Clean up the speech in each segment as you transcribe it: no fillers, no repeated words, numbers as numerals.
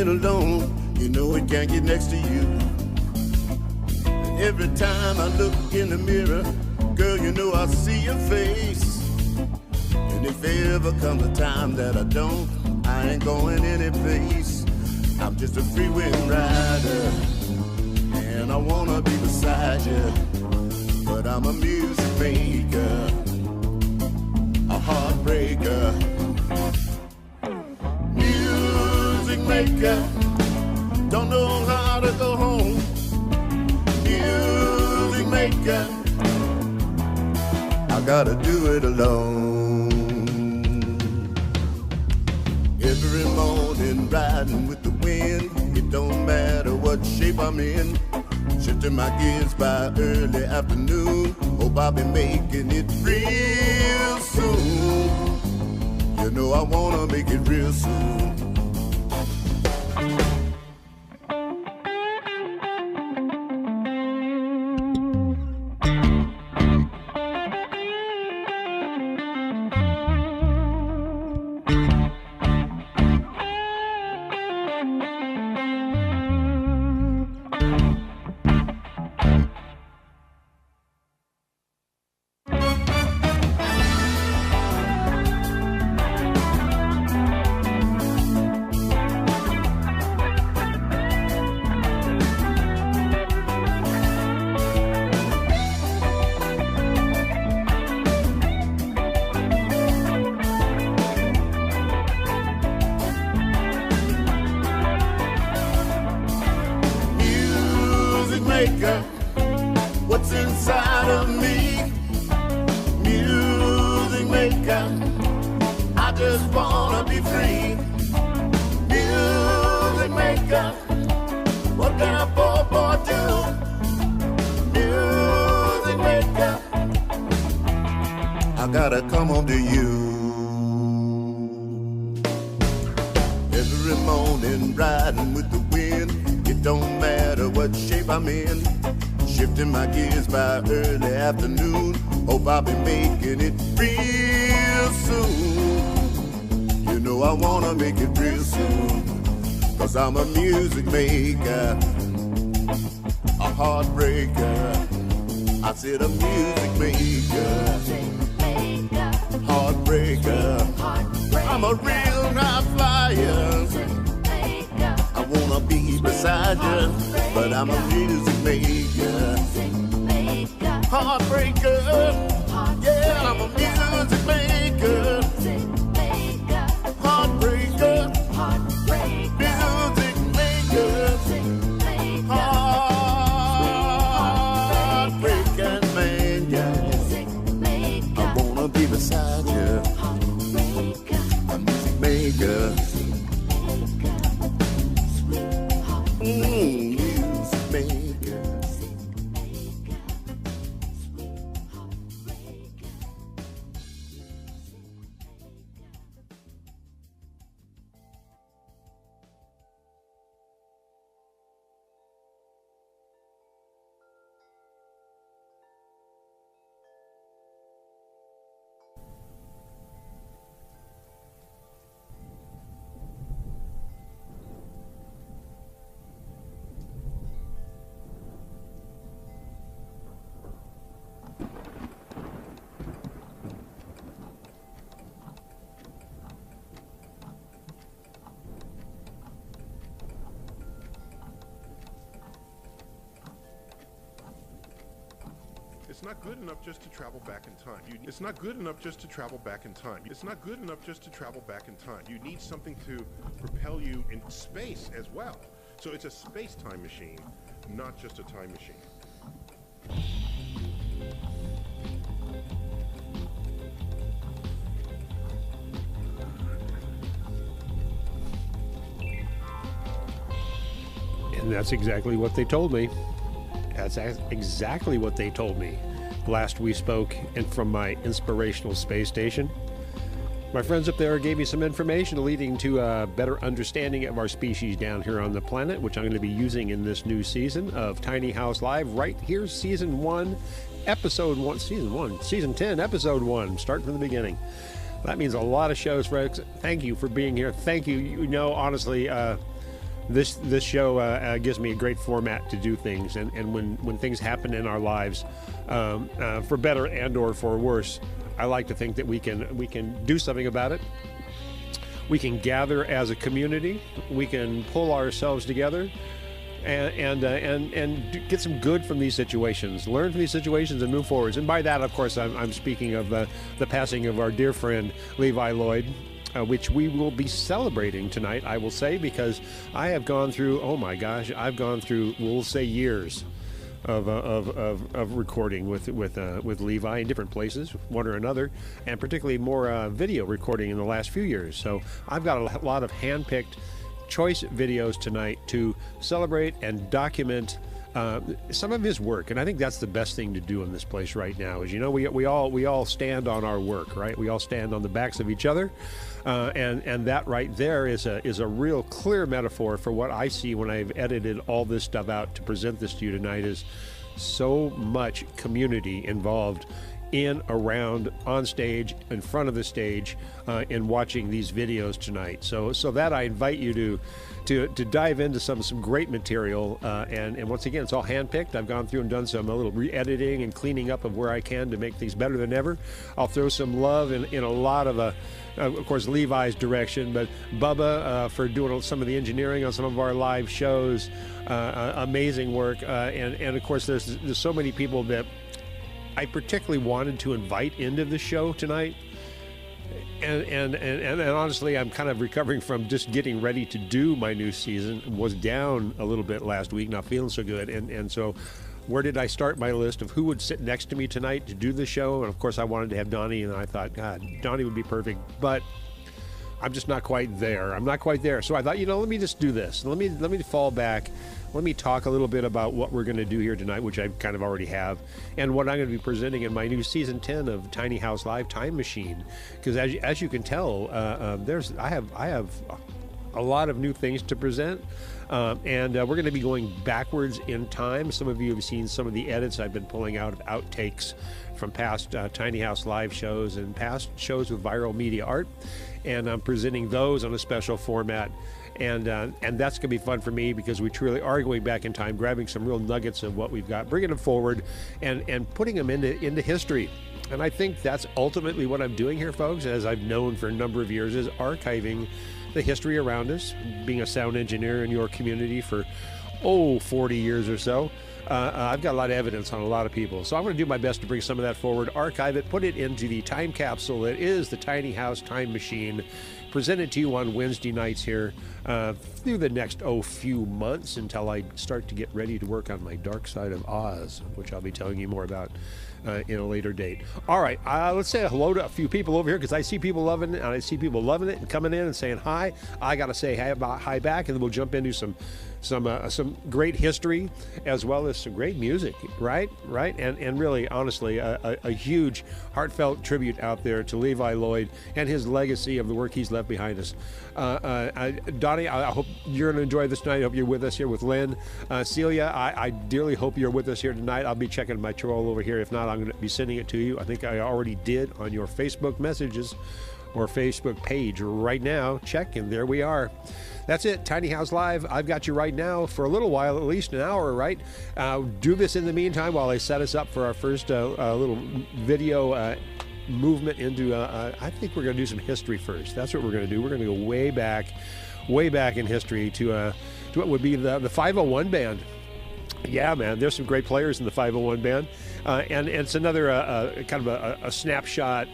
being alone, you know it can't get next to you. And every time I look in the mirror, girl, you know I see your face. And if ever comes a time that I don't, I ain't going any place. I'm just a free wind rider, and I wanna be beside you. But I'm a music maker, a heartbreaker. Music maker, don't know how to go home. Music maker, I gotta do it alone. Every morning riding with the wind, it don't matter what shape I'm in. Shifting my gears by early afternoon, hope I'll be making it real soon. You know I wanna make it real soon. What's inside of me? Music maker, I just wanna be free. Music maker, what can a poor boy do? Music maker, I gotta come home to you. Every morning riding with the wind, it don't matter what shape I'm in. Shifting my gears by early afternoon, hope I'll be making it real soon. You know I wanna make it real soon, 'cause I'm a music maker, a heartbreaker. I said a music maker, heartbreaker. I'm a real high flyer, I wanna be beside you, but I'm a music maker, heartbreaker. Yeah, I'm a music maker, heartbreaker, music maker, heartbreaking man, yeah. I wanna be beside you, a music maker. Music maker. It's not good enough just to travel back in time. It's not good enough just to travel back in time. It's not good enough just to travel back in time. You need something to propel you in space as well. So it's a space-time machine, not just a time machine. And that's exactly what they told me. That's exactly what they told me last we spoke and from my inspirational space station. My friends up there gave me some information leading to a better understanding of our species down here on the planet, which I'm going to be using in this new season of Tiny House Live right here, season 10, episode 1, start from the beginning. That means a lot of shows, folks. Thank you for being here. Thank you. You know, honestly, this show gives me a great format to do things, and when things happen in our lives, for better and or for worse, I like to think that we can do something about it. We can gather as a community. We can pull ourselves together, and get some good from these situations. Learn from these situations and move forwards. And by that, of course, I'm speaking of the passing of our dear friend Levi Lloyd, which we will be celebrating tonight, I will say, because I have gone through, oh my gosh, I've gone through, we'll say, years of recording with Levi in different places, one or another, and particularly more video recording in the last few years. So I've got a lot of hand-picked choice videos tonight to celebrate and document some of his work, and I think that's the best thing to do in this place right now. Is, you know, we all stand on our work, right? We all stand on the backs of each other, and that right there is a real clear metaphor for what I see when I've edited all this stuff out to present this to you tonight. Is so much community involved in, around, on stage, in front of the stage, in watching these videos tonight. So that I invite you to dive into some great material, and once again, it's all handpicked. I've gone through and done a little re-editing and cleaning up of where I can to make things better than ever. I'll throw some love in a lot of course, Levi's direction, but Bubba for doing some of the engineering on some of our live shows. Amazing work, and of course, there's so many people that I particularly wanted to invite into the show tonight, and honestly, I'm kind of recovering from just getting ready to do my new season. Was down a little bit last week, not feeling so good, and so where did I start my list of who would sit next to me tonight to do the show? And of course, I wanted to have Donnie, and I thought, God, Donnie would be perfect, but I'm just not quite there. I'm not quite there. So I thought, let me just do this. Let me fall back. Let me talk a little bit about what we're going to do here tonight, which I kind of already have, and what I'm going to be presenting in my new season 10 of Tiny House Live Time Machine. Because as you can tell, I have a lot of new things to present, and we're going to be going backwards in time. Some of you have seen some of the edits I've been pulling out of outtakes from past Tiny House Live shows and past shows with ViralMediaArt, and I'm presenting those on a special format. And that's going to be fun for me, because we truly are going back in time, grabbing some real nuggets of what we've got, bringing them forward, and putting them into history. And I think that's ultimately what I'm doing here, folks, as I've known for a number of years, is archiving the history around us. Being a sound engineer in your community for 40 years or so, I've got a lot of evidence on a lot of people. So I'm going to do my best to bring some of that forward, archive it, put it into the time capsule that is the Tiny House Time Machine, presented to you on Wednesday nights here through the next few months, until I start to get ready to work on my Dark Side of Oz, which I'll be telling you more about in a later date. All right, let's say hello to a few people over here, because I see people loving it, and I see people loving it and coming in and saying hi. I got to say hi back, and then we'll jump into some great history, as well as some great music, right? And really, honestly, a huge, heartfelt tribute out there to Levi Lloyd and his legacy of the work he's left behind us. Donnie, I hope you're going to enjoy this tonight. I hope you're with us here with Lynn. Celia, I dearly hope you're with us here tonight. I'll be checking my troll over here. If not, I'm going to be sending it to you. I think I already did on your Facebook messages or Facebook page right now. Check, and there we are. That's it, Tiny House Live. I've got you right now for a little while, at least an hour, right? Do this in the meantime while I set us up for our first little video movement into, I think we're going to do some history first. That's what we're going to do. We're going to go way back in history to what would be the 501 band. Yeah, man, there's some great players in the 501 band. And it's another kind of a snapshot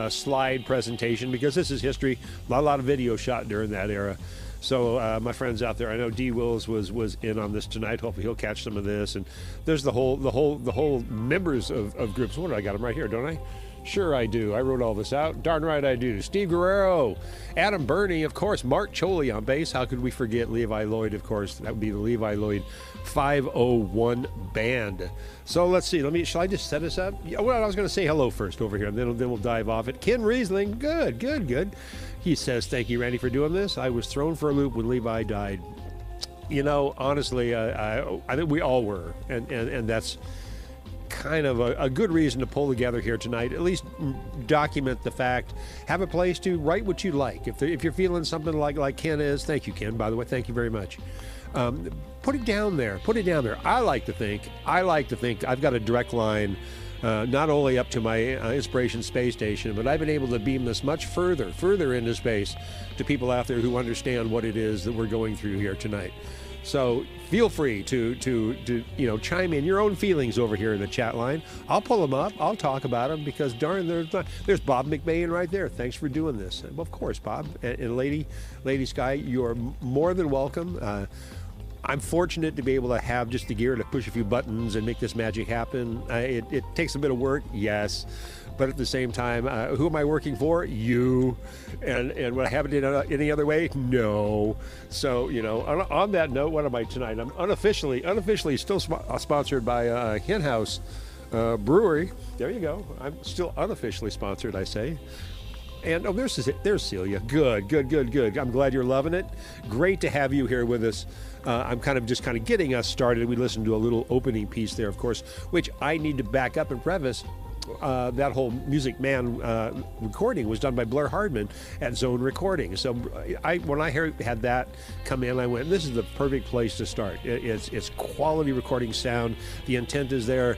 slide presentation, because this is history. A lot of video shot during that era. So my friends out there, I know D Wills was in on this tonight. Hopefully he'll catch some of this. And there's the whole members of groups. What do I got them right here, don't I? Sure I do. I wrote all this out. Darn right I do. Steve Guerrero, Adam Burney, of course, Mark Choli on bass. How could we forget Levi Lloyd, of course? That would be the Levi Lloyd 501 band. So let's see. Shall I just set us up? Yeah, well, I was going to say hello first over here, and then we'll dive off it. Ken Riesling, good. He says, thank you, Randy, for doing this. I was thrown for a loop when Levi died. Honestly, I think we all were, and that's kind of a good reason to pull together here tonight. At least document the fact. Have a place to write what you like. If you're feeling something like Ken is, thank you, Ken, by the way, thank you very much. Put it down there. Put it down there. I like to think I've got a direct line not only up to my Inspiration Space Station, but I've been able to beam this much further into space to people out there who understand what it is that we're going through here tonight. So feel free to chime in your own feelings over here in the chat line. I'll pull them up. I'll talk about them because darn, there's Bob McMahon right there. Thanks for doing this. Well, of course, Bob and Lady Sky, you're more than welcome. I'm fortunate to be able to have just the gear to push a few buttons and make this magic happen. It takes a bit of work, yes, but at the same time, who am I working for? You. And would I have it any other way? No. So, on that note, what am I tonight? I'm unofficially still sponsored by Hen House Brewery. There you go. I'm still unofficially sponsored, I say. And there's Celia. Good. I'm glad you're loving it. Great to have you here with us. I'm kind of getting us started. We listened to a little opening piece there, of course, which I need to back up and preface. That whole Music Man recording was done by Blair Hardman at Zone Recording. So when I had that come in, I went, this is the perfect place to start. It's quality recording sound. The intent is there.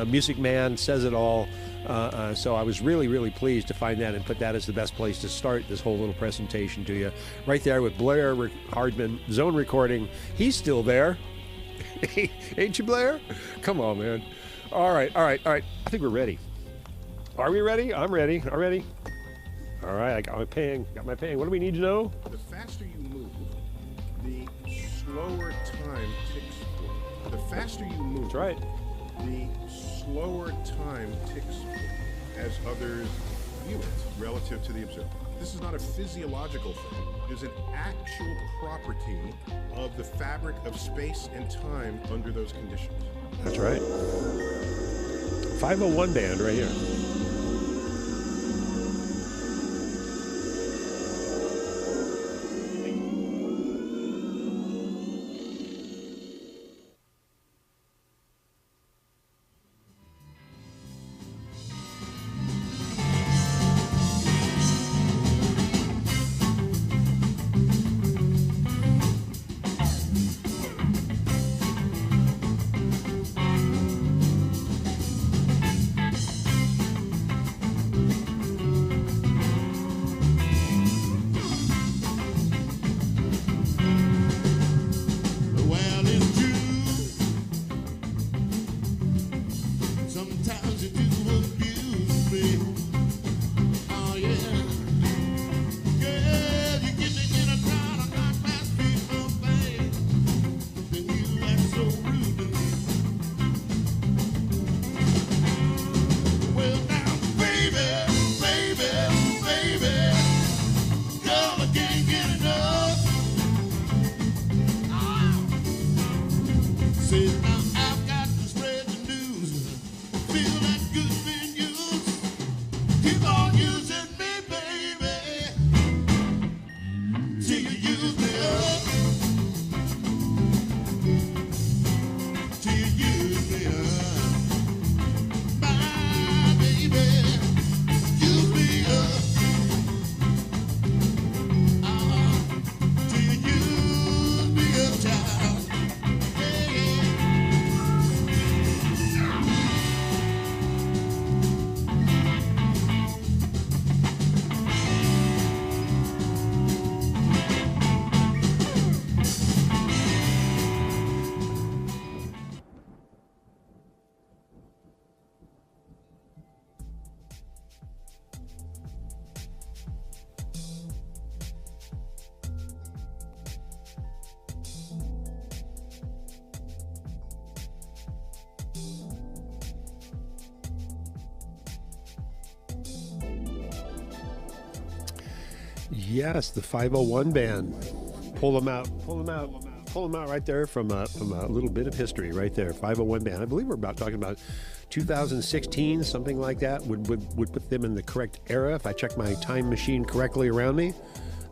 Music Man says it all. So I was really pleased to find that and put that as the best place to start this whole little presentation to you. Right there with Blair Hardman, Zone Recording. He's still there. Ain't you, Blair? Come on, man. All right. I think we're ready. Are we ready? I'm ready. I'm ready. All right, I got my ping. What do we need to know? The faster you move, the slower time ticks for. The faster you move, that's right, the slower time ticks for as others view it relative to the observer. This is not a physiological thing. It is an actual property of the fabric of space and time under those conditions. That's right. 501 band right here. Yes, the 501 band. Pull them out right there from a little bit of history right there. 501 band. I believe we're talking about 2016, something like that. Would put them in the correct era if I check my time machine correctly around me.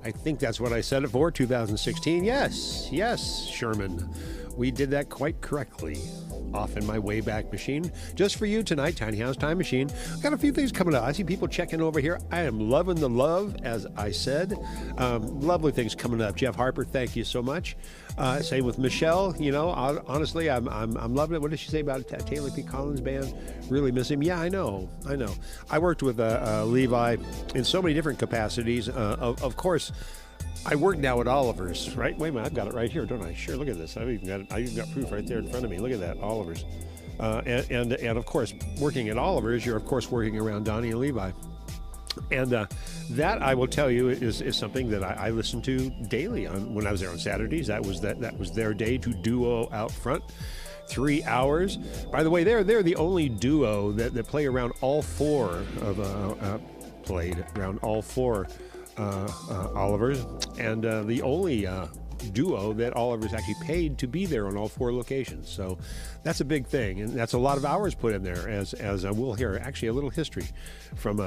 I think that's what I said it for, 2016. Yes, Sherman. We did that quite correctly. Off in my Wayback Machine. Just for you tonight, Tiny House Time Machine. Got a few things coming up. I see people checking over here. I am loving the love, as I said. Lovely things coming up. Jeff Harper, thank you so much. Same with Michelle. You know, honestly, I'm loving it. What did she say about Taylor P. Collins Band? Really miss him. Yeah, I know. I worked with Levi in so many different capacities. Of course, I work now at Oliver's, right? Wait a minute, I've got it right here, don't I? Sure, look at this. I even got proof right there in front of me. Look at that, Oliver's. And of course, working at Oliver's, you're of course working around Donnie and Levi. And that, I will tell you, is something that I listen to daily when I was there on Saturdays. That was their day to duo out front. 3 hours. By the way, they're the only duo that play around all four of played around all four Oliver's, and the only duo that Oliver's actually paid to be there on all four locations. So that's a big thing, and that's a lot of hours put in there. As we'll hear actually a little history from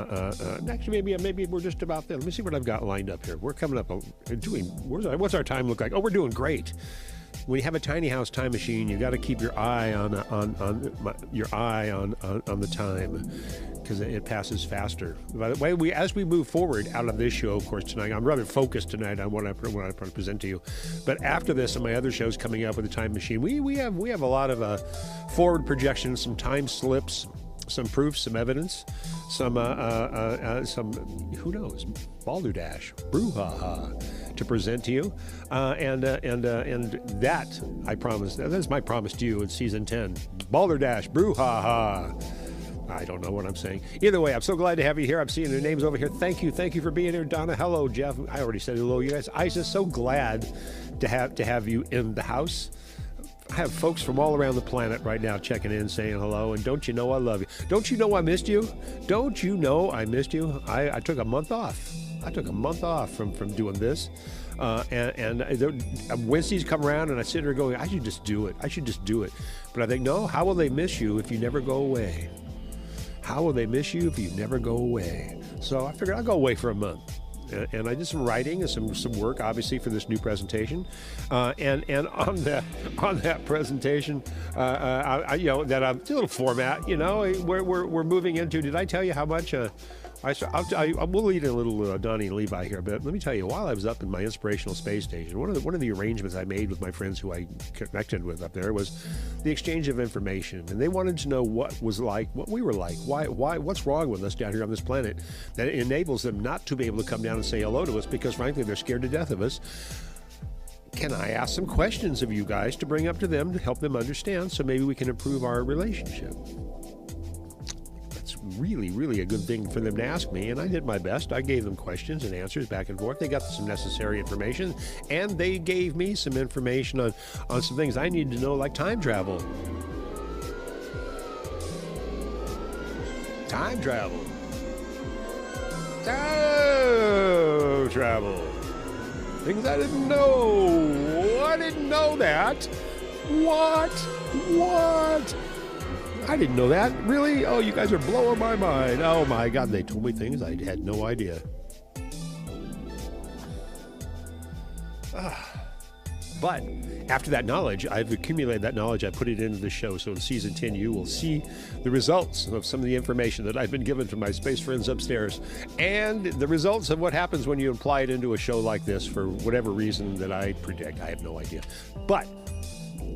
actually maybe we're just about there. Let me see what I've got lined up here. We're coming up doing. What's our time look like? Oh, we're doing great. When you have a tiny house time machine, you got to keep your eye on the time, because it passes faster. By the way, as we move forward out of this show, of course, tonight, I'm rather focused tonight on what I present to you. But after this and my other shows coming up with the time machine, we have a lot of forward projections, some time slips, some proof, some evidence, some who knows, balderdash, brouhaha to present to you, and that I promise. That's my promise to you in season 10. Balderdash, brouhaha. I don't know what I'm saying. Either way, I'm so glad to have you here. I'm seeing your names over here. Thank you for being here, Donna. Hello, Jeff. I already said hello, you guys. Isis, so glad to have you in the house. I have folks from all around the planet right now checking in, saying hello, and don't you know I love you? Don't you know I missed you? Don't you know I missed you? I took a month off. I took a month off from doing this, and Wednesdays come around, and I sit there going, I should just do it. But I think, no, how will they miss you if you never go away? How will they miss you if you never go away? So I figured I'll go away for a month. And I did some writing and some work, obviously, for this new presentation. And on that presentation, that little format, we're moving into. Did I tell you how much? We'll lead a little Donnie and Levi here, but let me tell you, while I was up in my inspirational space station, one of the arrangements I made with my friends who I connected with up there was the exchange of information, and they wanted to know what we were like, why, what's wrong with us down here on this planet that enables them not to be able to come down and say hello to us because, frankly, they're scared to death of us. Can I ask some questions of you guys to bring up to them to help them understand, so maybe we can improve our relationship? Really, really a good thing for them to ask me, and I did my best. I gave them questions and answers back and forth. They got some necessary information, and they gave me some information on some things I needed to know, like time travel. Time travel. Things I didn't know. I didn't know that. What? I didn't know that. Really? Oh, you guys are blowing my mind. Oh my God, they told me things I had no idea. But after that knowledge, I've accumulated that knowledge. I put it into the show. So in season 10, you will see the results of some of the information that I've been given from my space friends upstairs, and the results of what happens when you apply it into a show like this for whatever reason that I predict. I have no idea. But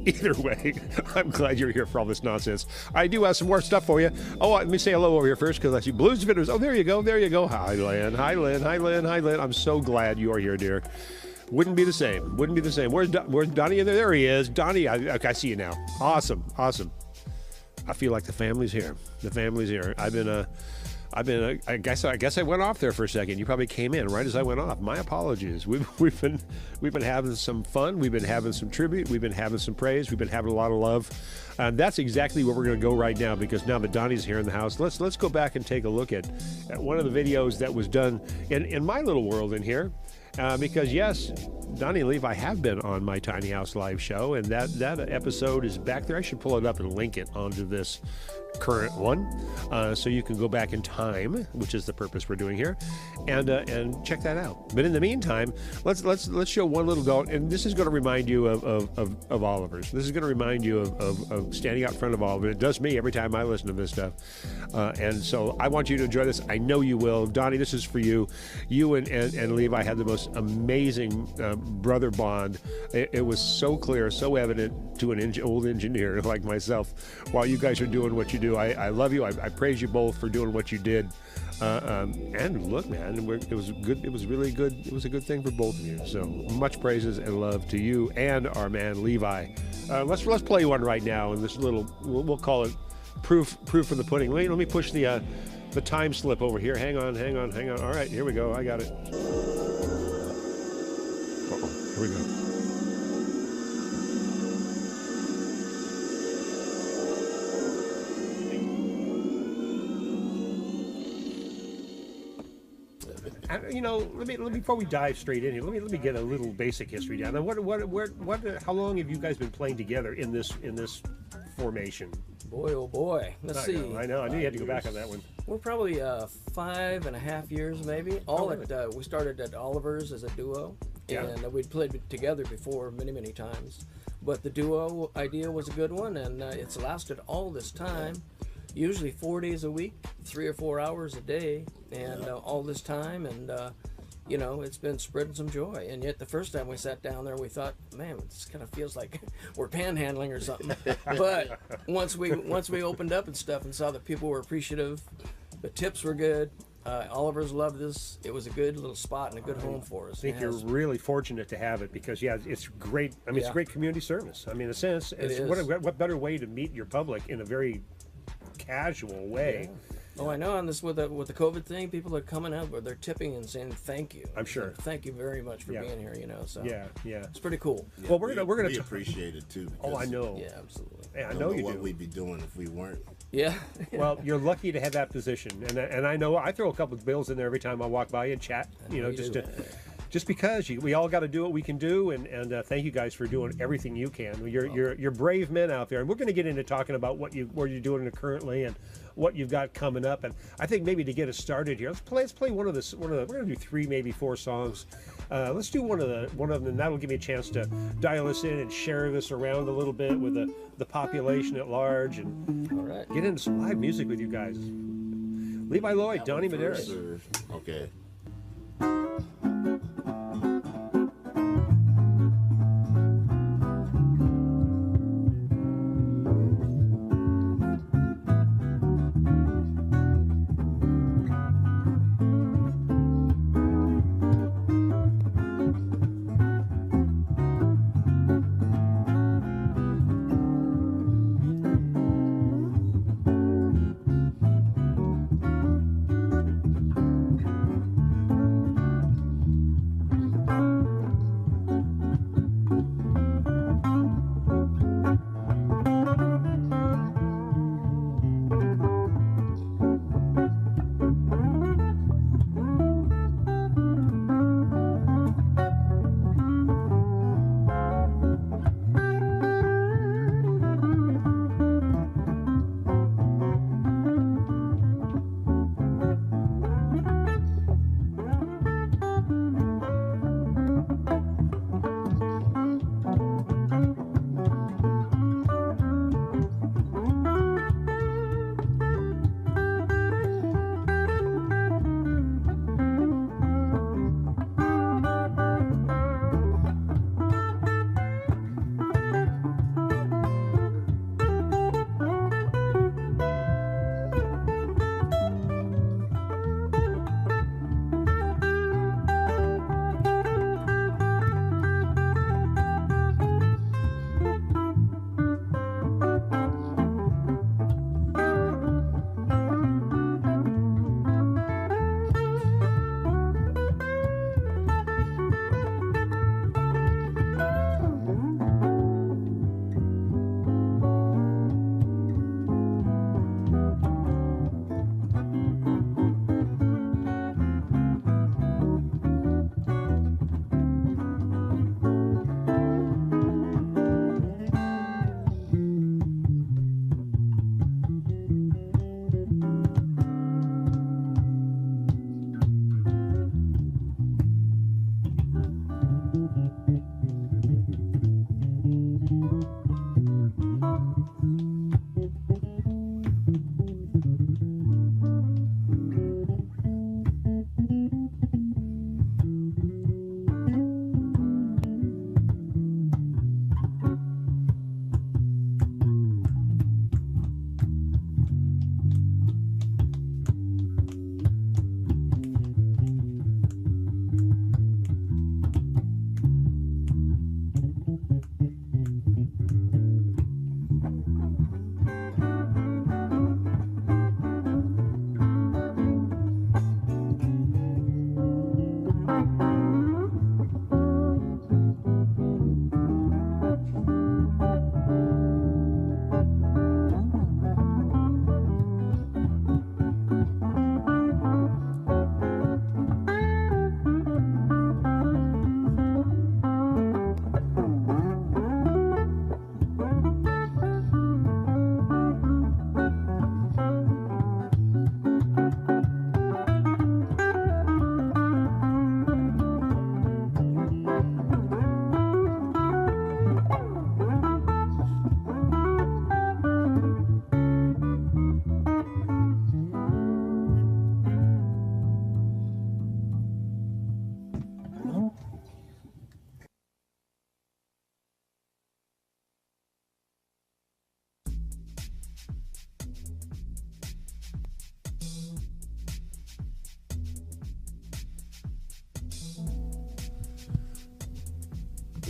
either way, I'm glad you're here for all this nonsense. I do have some more stuff for you. Oh, let me say hello over here first, because I see Blues Vitters. Oh, there you go. Hi, Lynn. I'm so glad you are here, dear. Wouldn't be the same. Where's Donnie? There he is. Donnie, I see you now. Awesome. I feel like the family's here. I guess I went off there for a second. You probably came in right as I went off. My apologies. We've been having some fun. We've been having some tribute. We've been having some praise. We've been having a lot of love. And that's exactly where we're going to go right now, because now that Donnie's here in the house, let's go back and take a look at one of the videos that was done in my little world in here. Because yes, Donnie and Levi have been on my Tiny House Live show, and that episode is back there. I should pull it up and link it onto this current one, so you can go back in time, which is the purpose we're doing here, and check that out. But in the meantime, let's show one little goat, and this is going to remind you of Oliver's. This is going to remind you of standing out in front of Oliver. It does me every time I listen to this stuff, and so I want you to enjoy this. I know you will. Donnie, this is for you. You and Levi had the most amazing brother bond. It was so clear, so evident to an old engineer like myself while you guys are doing what you do. I love you. I praise you both for doing what you did. And look, man, it was good. It was really good. It was a good thing for both of you. So much praises and love to you and our man Levi. Let's play one right now. And this little, we'll call it proof of the pudding. Let me push the time slip over here. Hang on. All right, here we go. I got it. Uh-oh, here we go. Let me before we dive straight in here, let me get a little basic history down. Now, how long have you guys been playing together in this formation? Boy, oh boy. Let's see. I know. I knew you had to go back on that one. We're probably 5.5 years, maybe. We started at Oliver's as a duo, and we'd played together before many times. But the duo idea was a good one, and it's lasted all this time. Usually 4 days a week, 3 or 4 hours a day, and all this time, and it's been spreading some joy. And yet the first time we sat down there, we thought, man, this kind of feels like we're panhandling or something. But once we opened up and stuff and saw that people were appreciative, the tips were good. Oliver's loved this. It was a good little spot and a good home for us. I think you're really fortunate to have it because, it's great. I mean, it's great community service. I mean, in a sense, what better way to meet your public in a very casual way. Oh, I know. On this with the COVID thing, people are coming up, or they're tipping and saying thank you. I'm sure. Thank you very much for being here. So it's pretty cool. Yeah, well, we're gonna appreciate it too. Oh, I know. Yeah, absolutely. Yeah, I know you do. What we'd be doing if we weren't. Yeah. Well, you're lucky to have that position, and I know I throw a couple of bills in there every time I walk by and chat. Just because we all got to do what we can do, and thank you guys for doing everything you can. You're brave men out there, and we're going to get into talking about what you're doing currently and what you've got coming up. And I think maybe to get us started here, let's play one of the. We're going to do 3, maybe 4 songs. Let's do one of them, and that'll give me a chance to dial us in and share this around a little bit with the population at large, and get into some live music with you guys. Levi, Lloyd, Donnie Medeiros. Okay.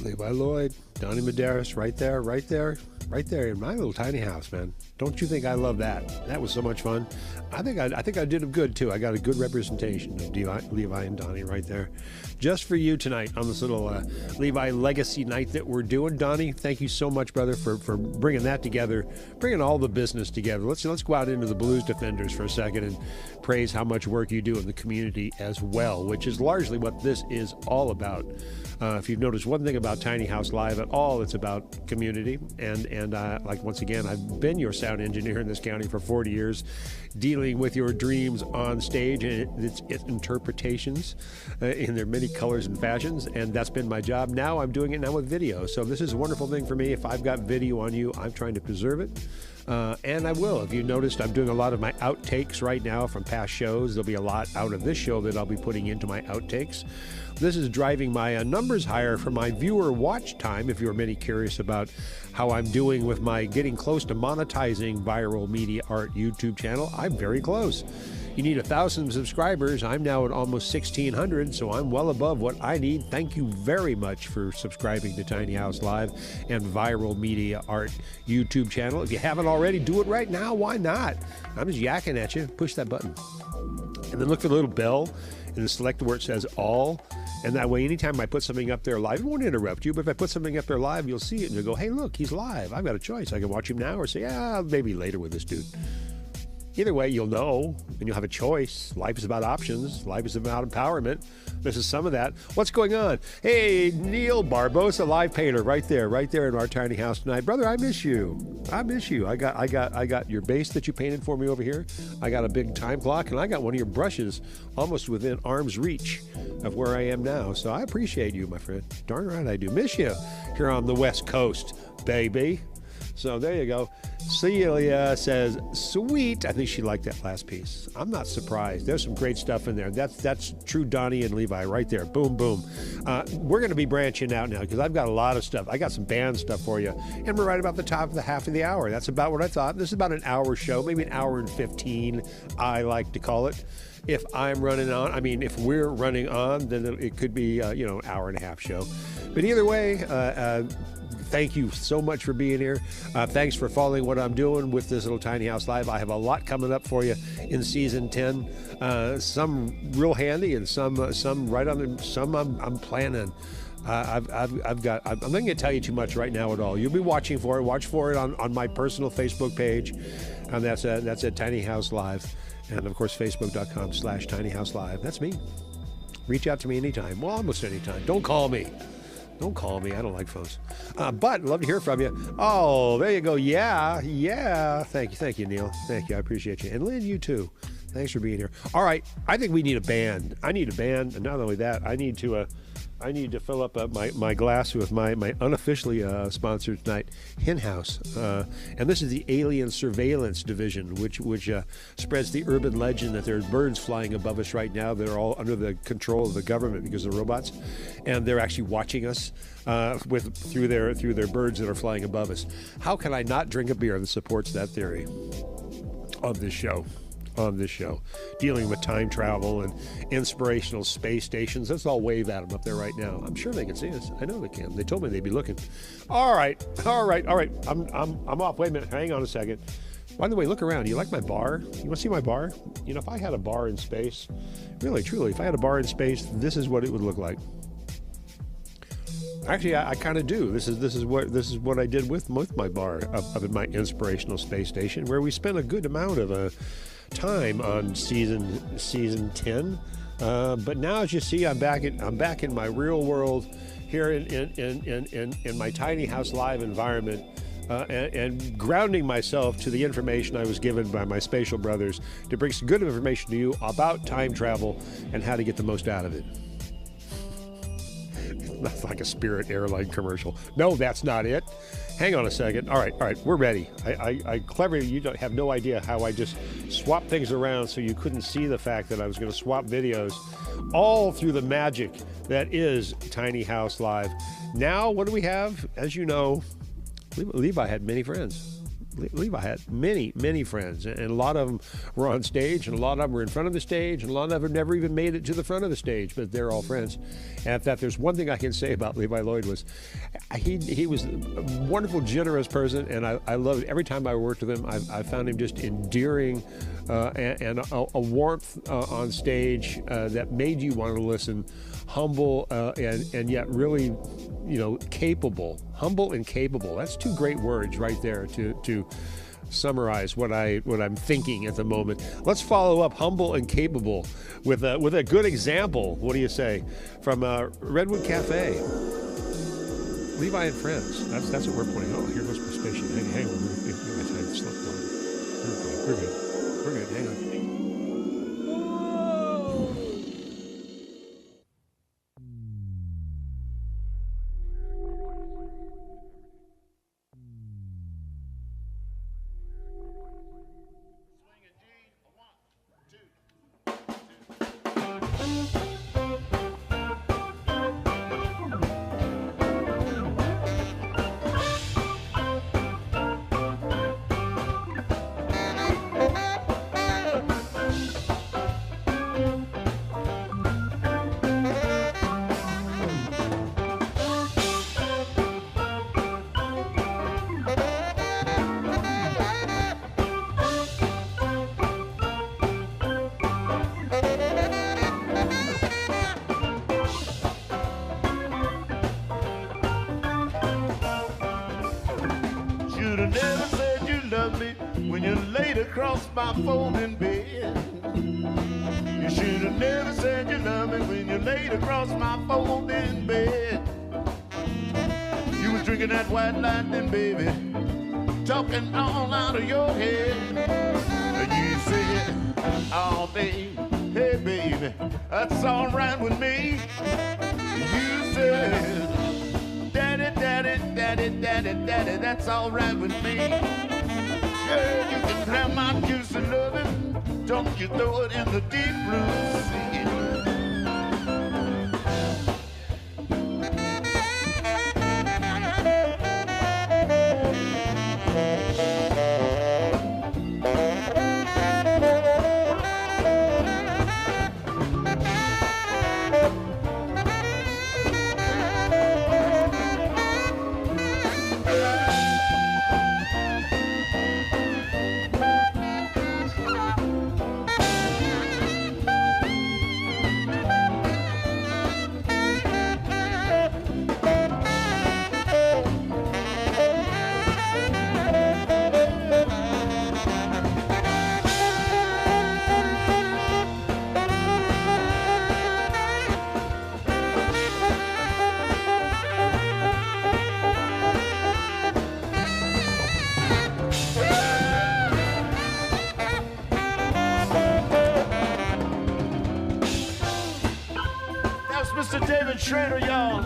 Levi Lloyd, Donnie Medeiros, right there, right there, right there in my little tiny house, man. Don't you think I love that? That was so much fun. I think I did them good too. I got a good representation of Levi and Donnie right there, just for you tonight on this little Levi Legacy night that we're doing. Donnie, thank you so much, brother, for bringing that together, bringing all the business together. Let's go out into the Blues Defenders for a second and praise how much work you do in the community as well, which is largely what this is all about. If you've noticed one thing about Tiny House Live at all, it's about community. And like, once again, I've been your sound engineer in this county for 40 years, dealing with your dreams on stage and its interpretations in their many colors and fashions. And that's been my job. Now I'm doing it now with video. So this is a wonderful thing for me. If I've got video on you, I'm trying to preserve it. And I will. If you noticed, I'm doing a lot of my outtakes right now from past shows. There'll be a lot out of this show that I'll be putting into my outtakes. This is driving my numbers higher for my viewer watch time, if you're many curious about how I'm doing with my getting close to monetizing Viral Media Art YouTube channel. I'm very close. You need 1,000 subscribers. I'm now at almost 1,600, so I'm well above what I need. Thank you very much for subscribing to Tiny House Live and Viral Media Art YouTube channel. If you haven't already, do it right now. Why not? I'm just yakking at you. Push that button. And then look for the little bell and then select where it says all. And that way, anytime I put something up there live, it won't interrupt you, but if I put something up there live, you'll see it and you'll go, hey, look, he's live. I've got a choice. I can watch him now or say, yeah, maybe later with this dude. Either way, you'll know, and you'll have a choice. Life is about options. Life is about empowerment. This is some of that. What's going on? Hey, Neil Barbosa, live painter, right there in our tiny house tonight. Brother, I miss you. I miss you. I got your base that you painted for me over here. I got a big time clock, and I got one of your brushes almost within arm's reach of where I am now. So I appreciate you, my friend. Darn right I do. Miss you here on the West Coast, baby. So there you go. Celia says, sweet. I think she liked that last piece. I'm not surprised. There's some great stuff in there. That's true Donnie and Levi right there. Boom, boom. We're going to be branching out now because I've got a lot of stuff. I got some band stuff for you. And we're right about the top of the half of the hour. That's about what I thought. This is about an hour show, maybe an hour and 15, I like to call it. If I'm running on, I mean, if we're running on, then it could be, an hour and a half show. But either way, thank you so much for being here. Thanks for following what I'm doing with this little Tiny House Live. I have a lot coming up for you in season 10. Some real handy and some right on the, some I'm planning. I'm not going to tell you too much right now at all. You'll be watching for it. Watch for it on my personal Facebook page. And that's at Tiny House Live. And of course, Facebook.com/TinyHouseLive. That's me. Reach out to me anytime. Well, almost anytime. Don't call me. Don't call me. I don't like phones. But love to hear from you. Oh, there you go. Yeah. Thank you, Neil. Thank you. I appreciate you. And Lynn, you too. Thanks for being here. All right. I think we need a band. I need a band. And not only that, I need to fill up my glass with my unofficially sponsored tonight, Hen House. And this is the Alien Surveillance Division, which spreads the urban legend that there's birds flying above us right now. They're all under the control of the government because of robots. And they're actually watching us through their birds that are flying above us. How can I not drink a beer that supports that theory on this show? Dealing with time travel and inspirational space stations. Let's all wave at them up there right now. I'm sure they can see us. I know they can. They told me they'd be looking. All right. I'm off. Wait a minute. Hang on a second. By the way, look around. You like my bar? You want to see my bar? If I had a bar in space, really, truly, if I had a bar in space, this is what it would look like. Actually, I kind of do. This is what I did with my bar up at my inspirational space station, where we spent a good amount of time on season 10. But now, as you see, I'm back in my real world here in my Tiny House Live environment, and grounding myself to the information I was given by my spatial brothers to bring some good information to you about time travel and how to get the most out of it. That's like a Spirit airline commercial. No, that's not it. Hang on a second. All right, we're ready. I cleverly, you don't have no idea how I just swapped things around so you couldn't see the fact that I was going to swap videos all through the magic that is Tiny House Live. Now, what do we have? As you know, Levi had many friends. Levi had many, many friends, and a lot of them were on stage, and a lot of them were in front of the stage, and a lot of them never even made it to the front of the stage, but they're all friends. And in fact, there's one thing I can say about Levi Lloyd was he was a wonderful, generous person, and I loved every time I worked with him. I found him just endearing and a warmth on stage that made you want to listen, humble and yet really, capable. Humble and capable. That's two great words right there to summarize what I'm thinking at the moment. Let's follow up humble and capable with a good example. What do you say? From Redwood Cafe. Levi and friends. That's what we're pointing. Oh, here goes my station. Hang on. We're good. We're good. Hang on. Across my folding bed. You should have never said you love me when you laid across my folding bed. You was drinking that white lightning, baby, talking all out of your head. You said all day, hey baby, that's all right with me. You said, daddy, daddy, daddy, daddy, daddy, that's all right with me. Girl, you can grab my juice and love it. Don't you throw it in the deep blue sea. Schrader, y'all.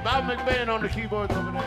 Bob McBain on the keyboards over there.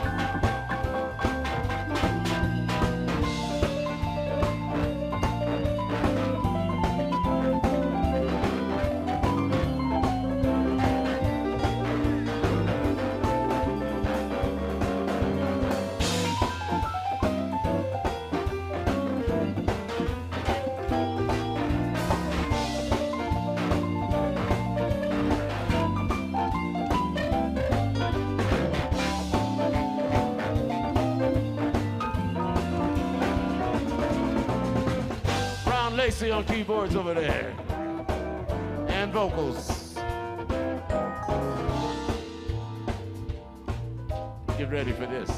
On keyboards over there. and vocals. Get ready for this.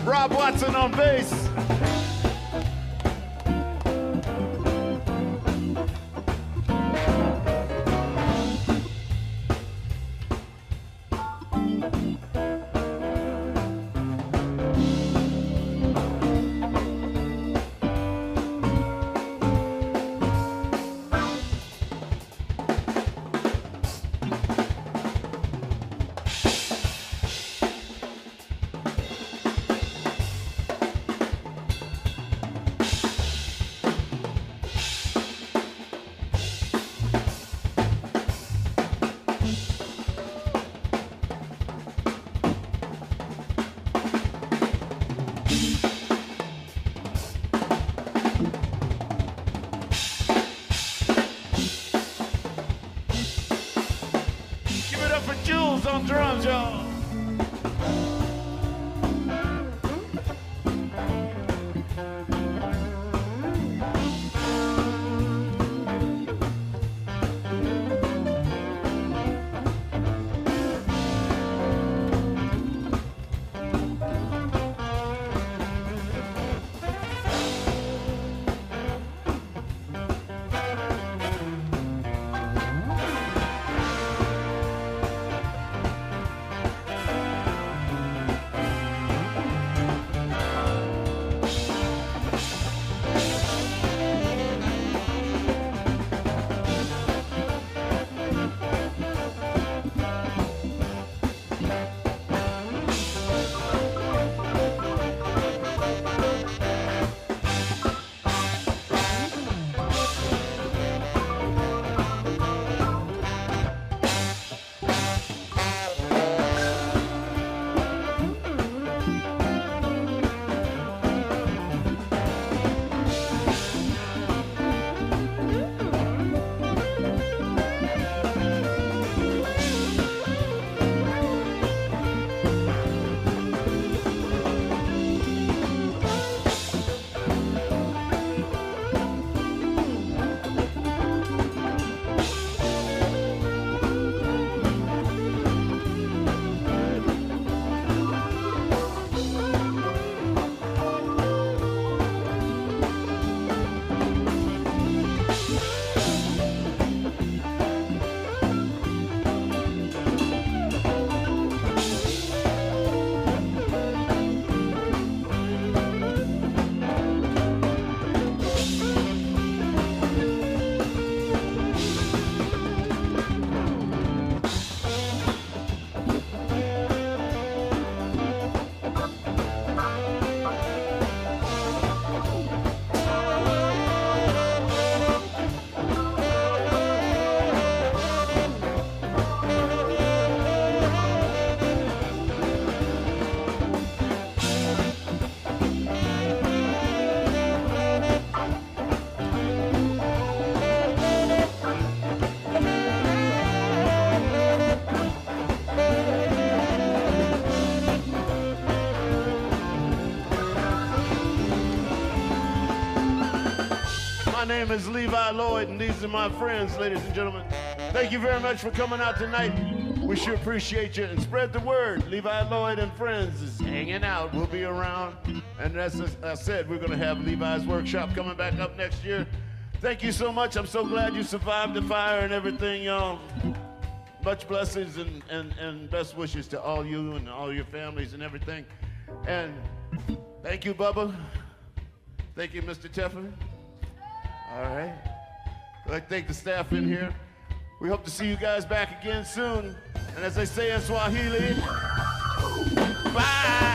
Rob Watson on bass. On drums, y'all. My name is Levi Lloyd, and these are my friends, ladies and gentlemen. Thank you very much for coming out tonight. We sure appreciate you, and spread the word. Levi, Lloyd, and friends is hanging out. We'll be around. And as I said, we're going to have Levi's workshop coming back up next year. Thank you so much. I'm so glad you survived the fire and everything, y'all. Much blessings and best wishes to all you and all your families and everything. And thank you, Bubba. Thank you, Mr. Teaford. All right. I'd like to thank the staff in here. We hope to see you guys back again soon. And as they say in Swahili, bye.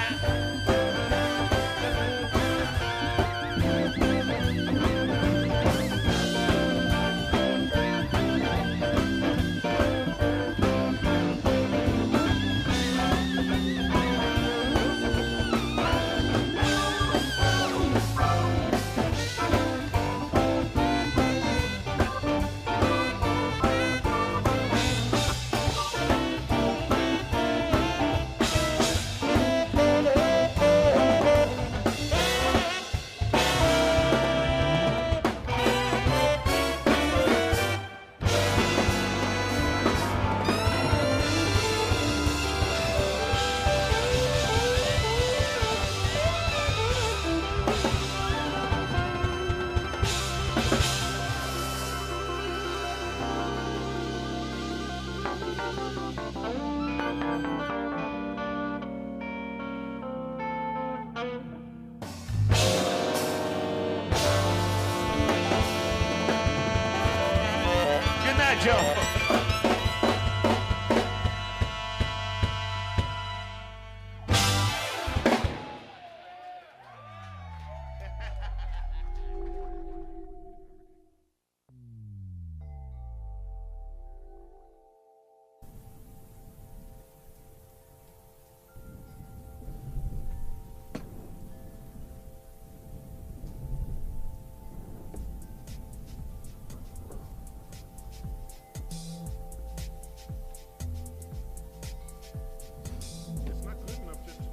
Joe.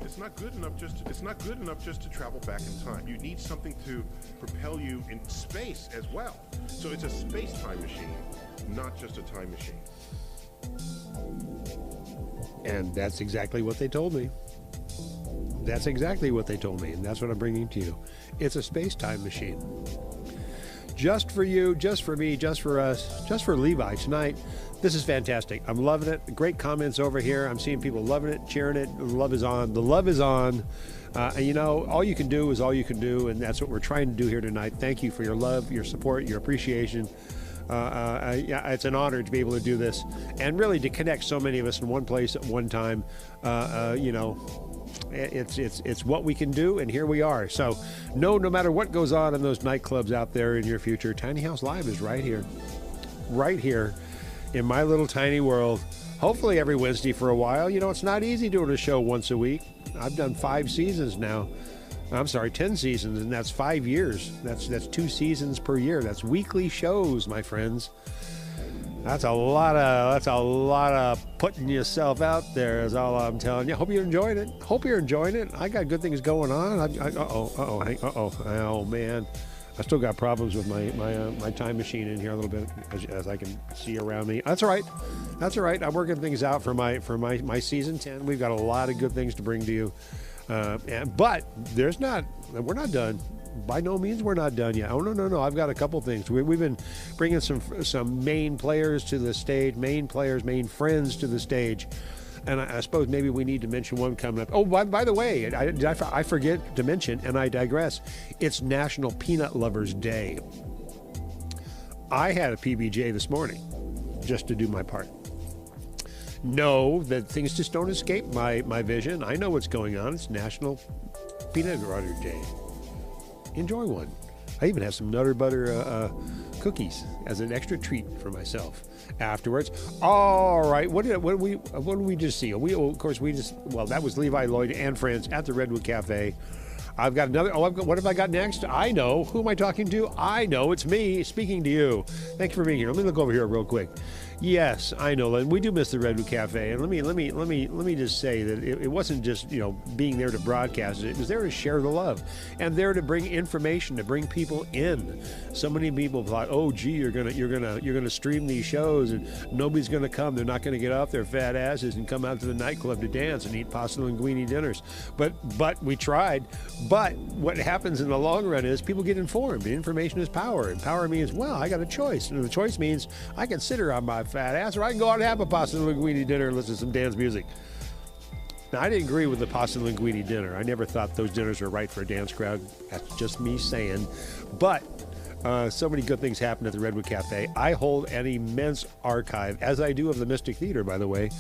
It's not good enough just to travel back in time. You need something to propel you in space as well. So it's a space-time machine, not just a time machine. And that's exactly what they told me. That's exactly what they told me, and that's what I'm bringing to you. It's a space-time machine. Just for you, just for me, just for us, just for Levi tonight. This is fantastic. I'm loving it. Great comments over here. I'm seeing people loving it, cheering it. The love is on. The love is on. And you know, all you can do is all you can do, and that's what we're trying to do here tonight. Thank you for your love, your support, your appreciation. Yeah, it's an honor to be able to do this, and really to connect so many of us in one place at one time. You know, it's what we can do, and here we are. So no matter what goes on in those nightclubs out there in your future, Tiny House Live is right here in my little tiny world. Hopefully every Wednesday for a while. You know, it's not easy doing a show once a week. I've done 5 seasons now. I'm sorry, 10 seasons, and that's 5 years. That's 2 seasons per year. That's weekly shows, my friends. That's a lot of putting yourself out there, is all I'm telling you. Hope you're enjoying it. I got good things going on. Oh man, I still got problems with my time machine in here a little bit, as I can see around me. That's all right. I'm working things out for my season 10. We've got a lot of good things to bring to you. But we're not done. By no means we're not done yet. Oh, no. I've got a couple things. We've been bringing some main players to the stage, main friends to the stage. And I suppose maybe we need to mention one coming up. Oh, by the way, I forget to mention, and I digress, it's National Peanut Lovers Day. I had a PBJ this morning just to do my part. Know that things just don't escape my vision. I know what's going on. It's National Peanut Butter Day. Enjoy one. I even have some Nutter Butter cookies as an extra treat for myself afterwards. All right, what did we just see? That was Levi, Lloyd, and friends at the Redwood Cafe. I've got another. What have I got next? I know. Who am I talking to? I know. It's me speaking to you. Thank you for being here. Let me look over here real quick. Yes, I know, and we do miss the Redwood Cafe. And let me just say that it wasn't just being there to broadcast it. It was there to share the love, and there to bring information, to bring people in. So many people thought, oh, gee, you're gonna stream these shows, and nobody's gonna come. They're not gonna get off their fat asses and come out to the nightclub to dance and eat pasta linguine dinners. But we tried. But what happens in the long run is people get informed. Information is power, and power means, well, I got a choice, and the choice means I can sit here on my fat ass, or I can go out and have a pasta linguine dinner and listen to some dance music. Now, I didn't agree with the pasta linguine dinner. I never thought those dinners were right for a dance crowd. That's just me saying. But so many good things happen at the Redwood Cafe. I hold an immense archive, as I do of the Mystic Theater, by the way,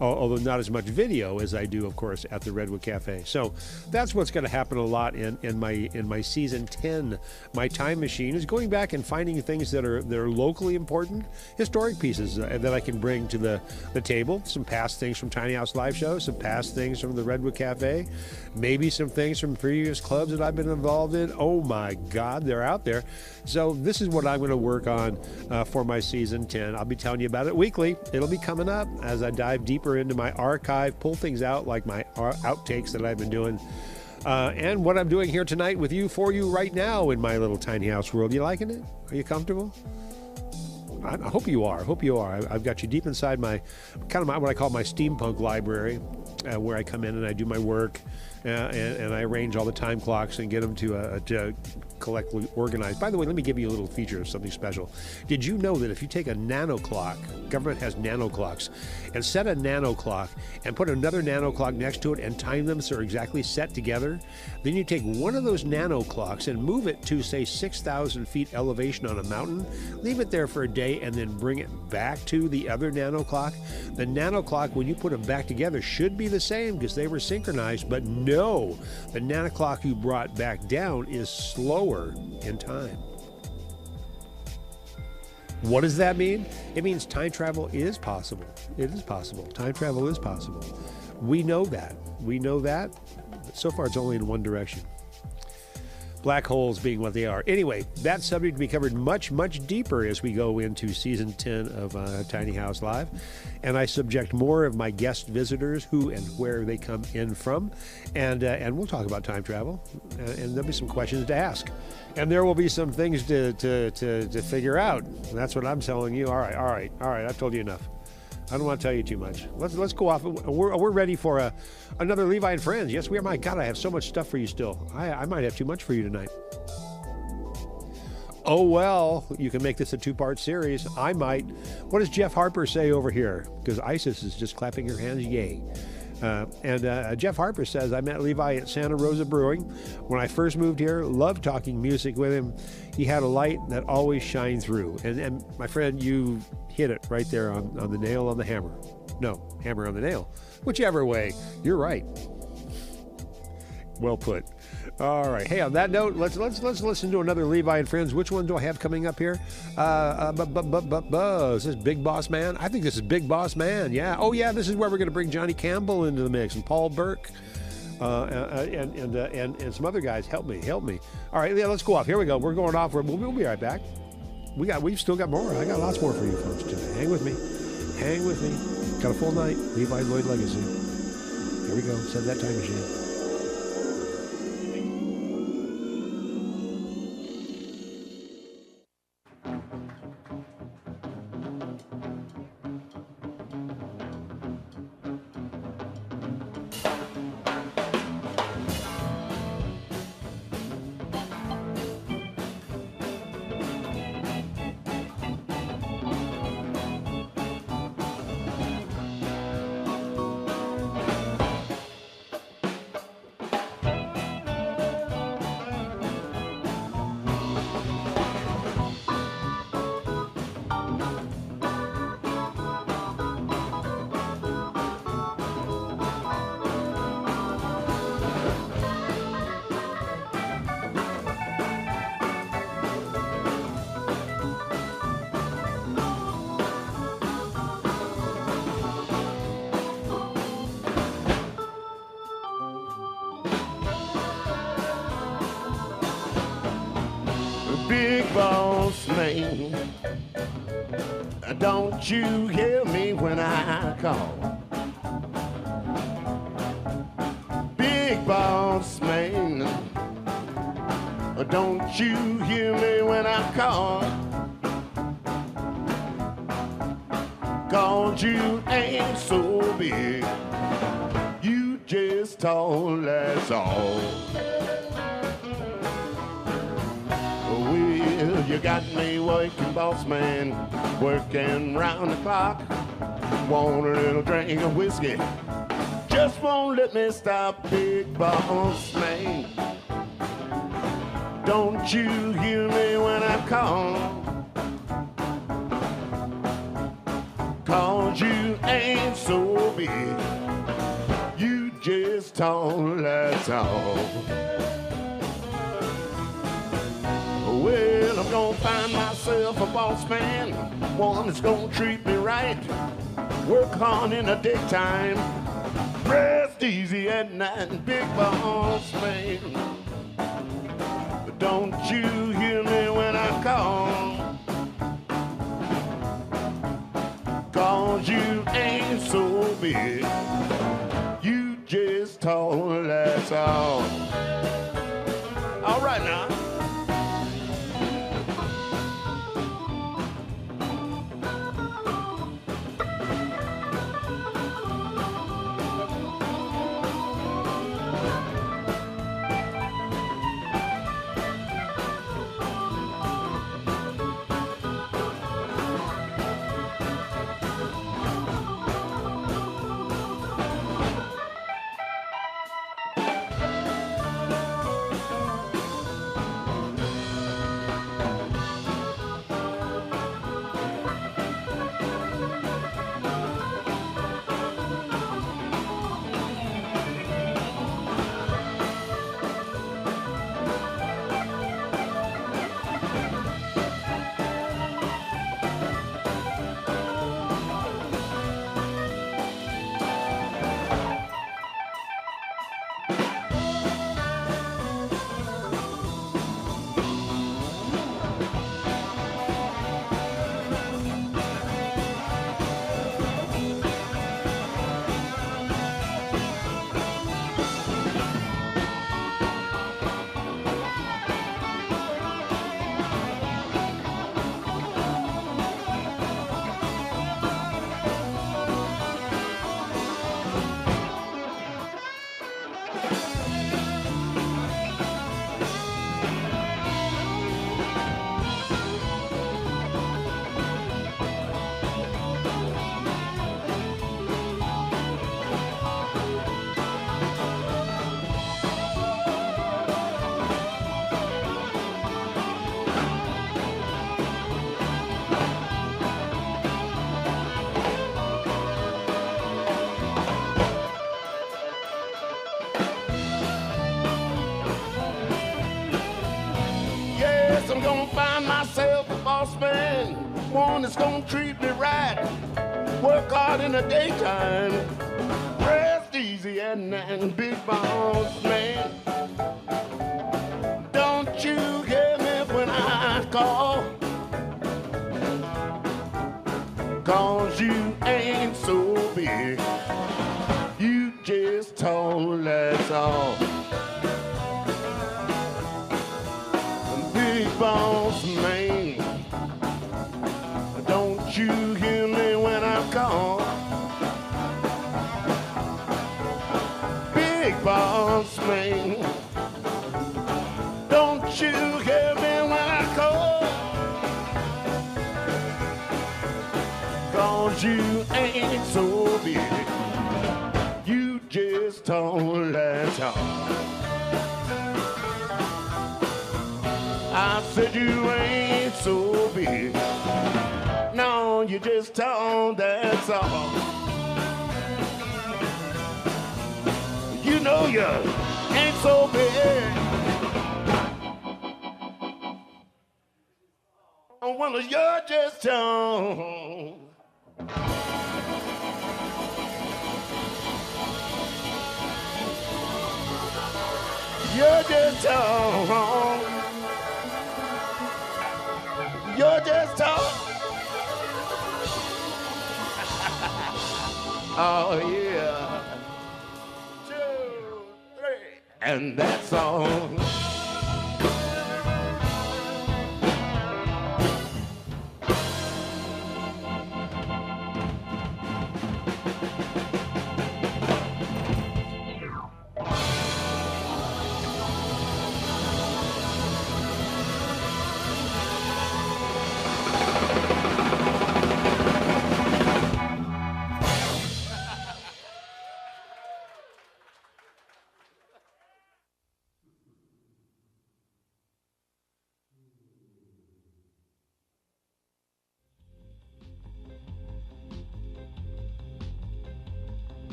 although not as much video as I do, of course, at the Redwood Cafe. So that's what's going to happen a lot in my season 10. My time machine is going back and finding things that are locally important, historic pieces that I can bring to the table. Some past things from Tiny House Live Show, some past things from the Redwood Cafe, maybe some things from previous clubs that I've been involved in. Oh my God, they're out there. So this is what I'm going to work on for my season 10. I'll be telling you about it weekly. It'll be coming up as I dive deeper into my archive, pull things out like my outtakes that I've been doing, and what I'm doing here tonight with you, for you right now in my little tiny house world. You liking it? Are you comfortable? I hope you are. I've got you deep inside my what I call my steampunk library, where I come in and I do my work, and I arrange all the time clocks and get them to collectively organized. By the way, let me give you a little feature of something special. Did you know that if you take a nano clock, government has nano clocks, and set a nano clock and put another nano clock next to it and time them so they're exactly set together, then you take one of those nano clocks and move it to, say, 6,000 feet elevation on a mountain, leave it there for a day, and then bring it back to the other nano clock. The nano clock, when you put them back together, should be the same because they were synchronized, but no, the nano clock you brought back down is slower in time. What does that mean? It means time travel is possible. It is possible. Time travel is possible. We know that. So far, it's only in one direction. Black holes being what they are. Anyway, that subject to be covered much, much deeper as we go into season 10 of Tiny House Live. And I subject more of my guest visitors, who and where they come in from. And we'll talk about time travel. And there'll be some questions to ask. And there will be some things to figure out. And that's what I'm telling you. All right. I've told you enough. I don't want to tell you too much. Let's go off. We're ready for another Levi and Friends. Yes, we are. My God, I have so much stuff for you still. I might have too much for you tonight. Oh, well, you can make this a two-part series. I might. What does Jeff Harper say over here? Because Isis is just clapping her hands, yay. And Jeff Harper says, I met Levi at Santa Rosa Brewing. When I first moved here, loved talking music with him. He had a light that always shined through. And my friend, you hit it right there on the nail on the hammer. No, hammer on the nail. Whichever way, you're right. Well put. All right. Hey, on that note, let's listen to another Levi and Friends. Which one do I have coming up here? Is this Big Boss Man? I think this is Big Boss Man. Yeah. Oh, yeah. This is where we're going to bring Johnny Campbell into the mix and Paul Burke, and some other guys. Help me. All right. Yeah. Let's go off. Here we go. We're going off. We'll be right back. We've still got more. I got lots more for you folks today. Hang with me. Got a full night. Levi Lloyd Legacy. Here we go. Set that time machine. Big boss man, Don't you hear me when I call? Big boss man, don't you hear me when I call? 'Cause you ain't so big, you just tall, that's all. Well, you got me working, boss man, working round the clock. Want a little drink of whiskey, just won't let me stop, big boss man. Don't you hear me when I call? 'Cause you ain't so big, you just tall, that's all. Well, I'm gonna find myself a boss man, one that's gonna treat me right, work hard in the daytime, rest easy at night, big boss man. But don't you hear me when I call? 'Cause you ain't so big, you just tall, that's all. All right now. I'm gonna find myself a boss man, one that's gonna treat me right, work hard in the daytime, rest easy at night, big boss man. Don't you hear me when I call? 'Cause you ain't so big, you just tall, that's all. Big boss man, don't you hear me when I call? Big boss man, don't you hear me when I call? 'Cause you ain't so big, you just tall, that's all. I said you ain't so big, no, you just tall, that's all. You know you ain't so big. Well, you're just tall. You're just tall. You're just tall. Oh, yeah. 2, 3, and that's all.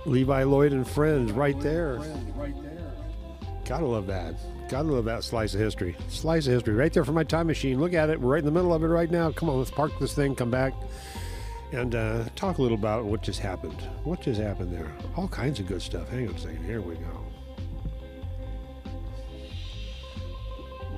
Levi, Lloyd, and friends right there. Gotta love that. Gotta love that slice of history. Slice of history right there for my time machine. Look at it. We're right in the middle of it right now. Come on, let's park this thing, come back, and talk a little about what just happened. What just happened there? All kinds of good stuff. Hang on a second. Here we go.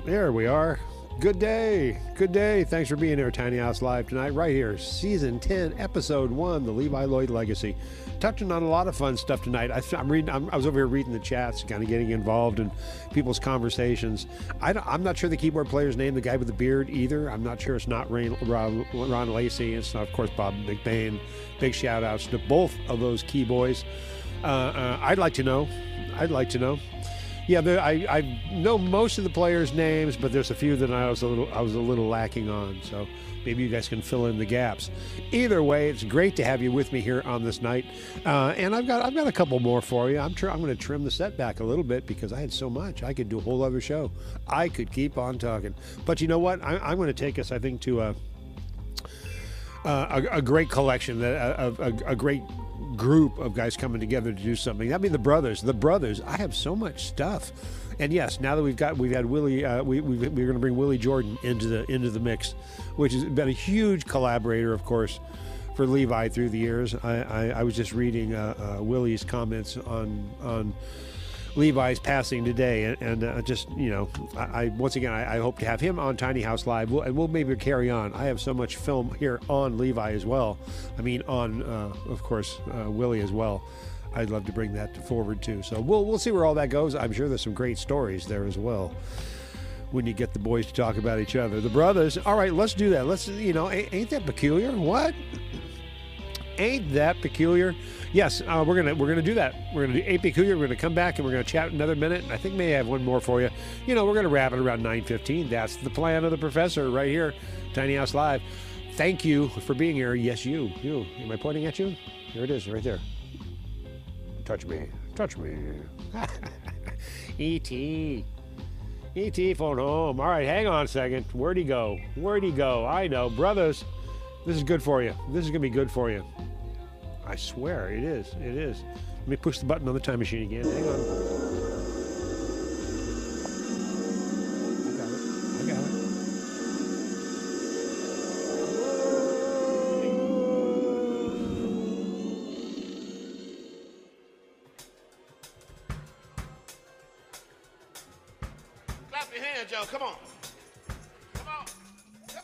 There we are. Good day. Good day. Thanks for being here, Tiny House Live tonight, right here. Season 10, Episode 1, The Levi Lloyd Legacy. Touching on a lot of fun stuff tonight. I was over here reading the chats, kind of getting involved in people's conversations. I'm not sure the keyboard player's name, the guy with the beard, either. I'm not sure it's not Ron Lacey. It's not, of course, Bob McBain. Big shout outs to both of those key boys. I'd like to know. Yeah, I know most of the players' names, but there's a few that I was a little lacking on. So maybe you guys can fill in the gaps. Either way, it's great to have you with me here on this night, and I've got a couple more for you. I'm going to trim the set back a little bit because I had so much. I could do a whole other show. I could keep on talking, but you know what? I'm going to take us, I think, to a great collection, a great group of guys coming together to do something. I mean, the brothers. I have so much stuff, and yes, now that we've had Willie, we're going to bring Willie Jordan into the mix, which has been a huge collaborator, of course, for Levi through the years. I was just reading Willie's comments on Levi's passing today, and just, you know, I once again I hope to have him on Tiny House Live, and we'll maybe carry on. I have so much film here on Levi as well. I mean, on of course Willie as well. I'd love to bring that forward too. So we'll see where all that goes. I'm sure there's some great stories there as well when you get the boys to talk about each other, the brothers. All right, let's do that. Let's, you know, ain't that peculiar? What? Ain't that peculiar? Yes, we're gonna do that. We're gonna do Ain't Peculiar. We're gonna come back and we're gonna chat another minute. I think maybe I have one more for you. You know, we're gonna wrap it around 9:15. That's the plan of the professor right here, Tiny House Live. Thank you for being here. Yes, you. Am I pointing at you? Here it is, right there. Touch me. E.T. phone home. All right, hang on a second. Where'd he go? I know, brothers. This is good for you. This is gonna be good for you. I swear, it is. Let me push the button on the time machine again. Hang on. I got it. Clap your hands, y'all. Come on. Get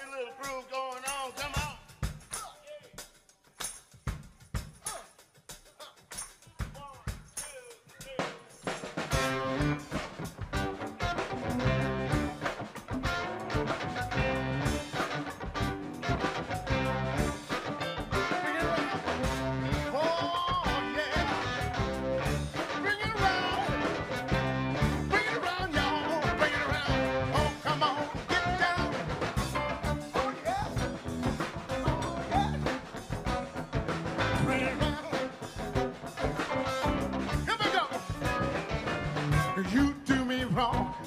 a little groove going on. Come on.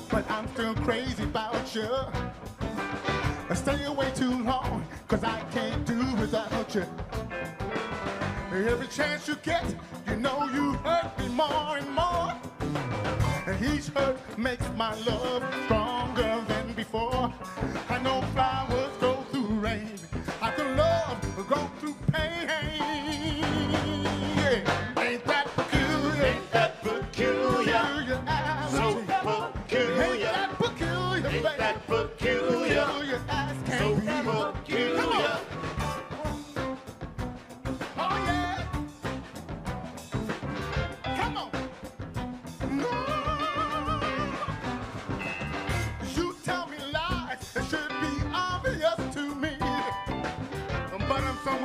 But I'm still crazy about you. Stay away too long, cause I can't do without you. Every chance you get, you know you hurt me more and more. Each hurt makes my love stronger than before. I know flowers go through rain, I can love go through pain. Yeah. Ain't that peculiar? Ain't that peculiar? So peculiar. Ain't that peculiar, baby? Ain't that peculiar?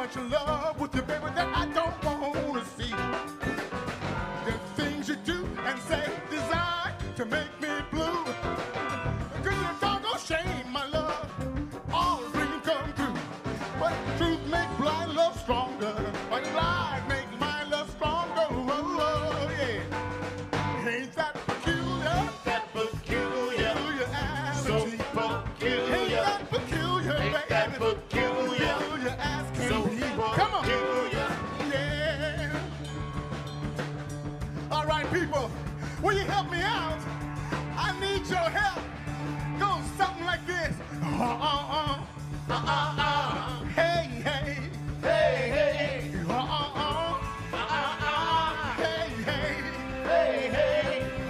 much in love with you, baby, that I don't want to see. The things you do and say designed to make me blue. Cause you're a doggone shame, my love, all dreams come true. But truth make blind love stronger, but lies make my love stronger. Oh, yeah. Ain't that peculiar? That peculiar, so peculiar. Ain't that peculiar, Ain't baby? that peculiar, Peculiar as can so be. Come on. peculiar. Yeah. All right, people, will you help me out? I need your help. Go something like this. Hey, hey. Hey, hey, Hey, hey. hey, hey, Hey, hey. hey, hey, hey, hey.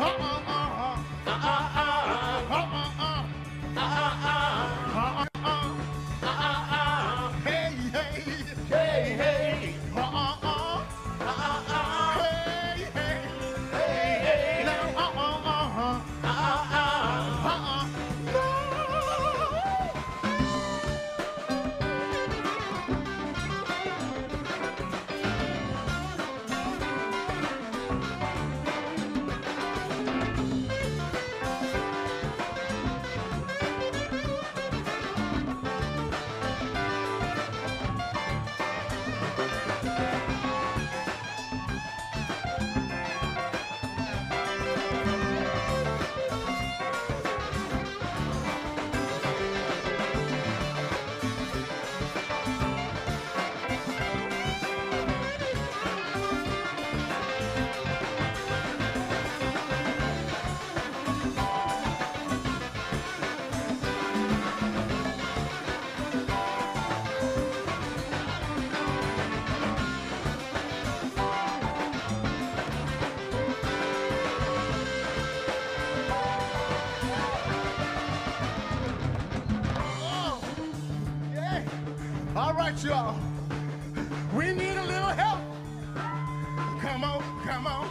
All right, y'all. We need a little help. Come on, come on.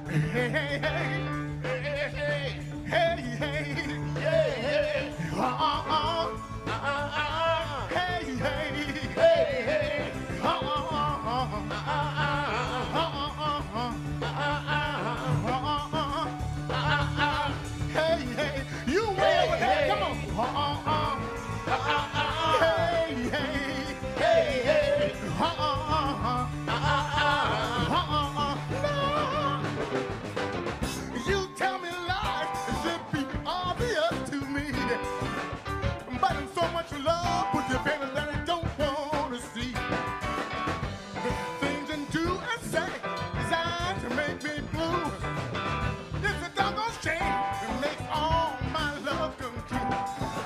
Hey, hey, hey. Hey, hey, hey. Hey, hey. Hey, hey. Hey, hey. Hey, hey. Hey, hey. You way over there. Come on. Hey, hey. Hey, hey. You tell me lies, it should be obvious to me. But I'm so much in love with you, baby, that I don't want to see. The things you do and say designed to make me blue. It's a doggone shame it makes all my love come true.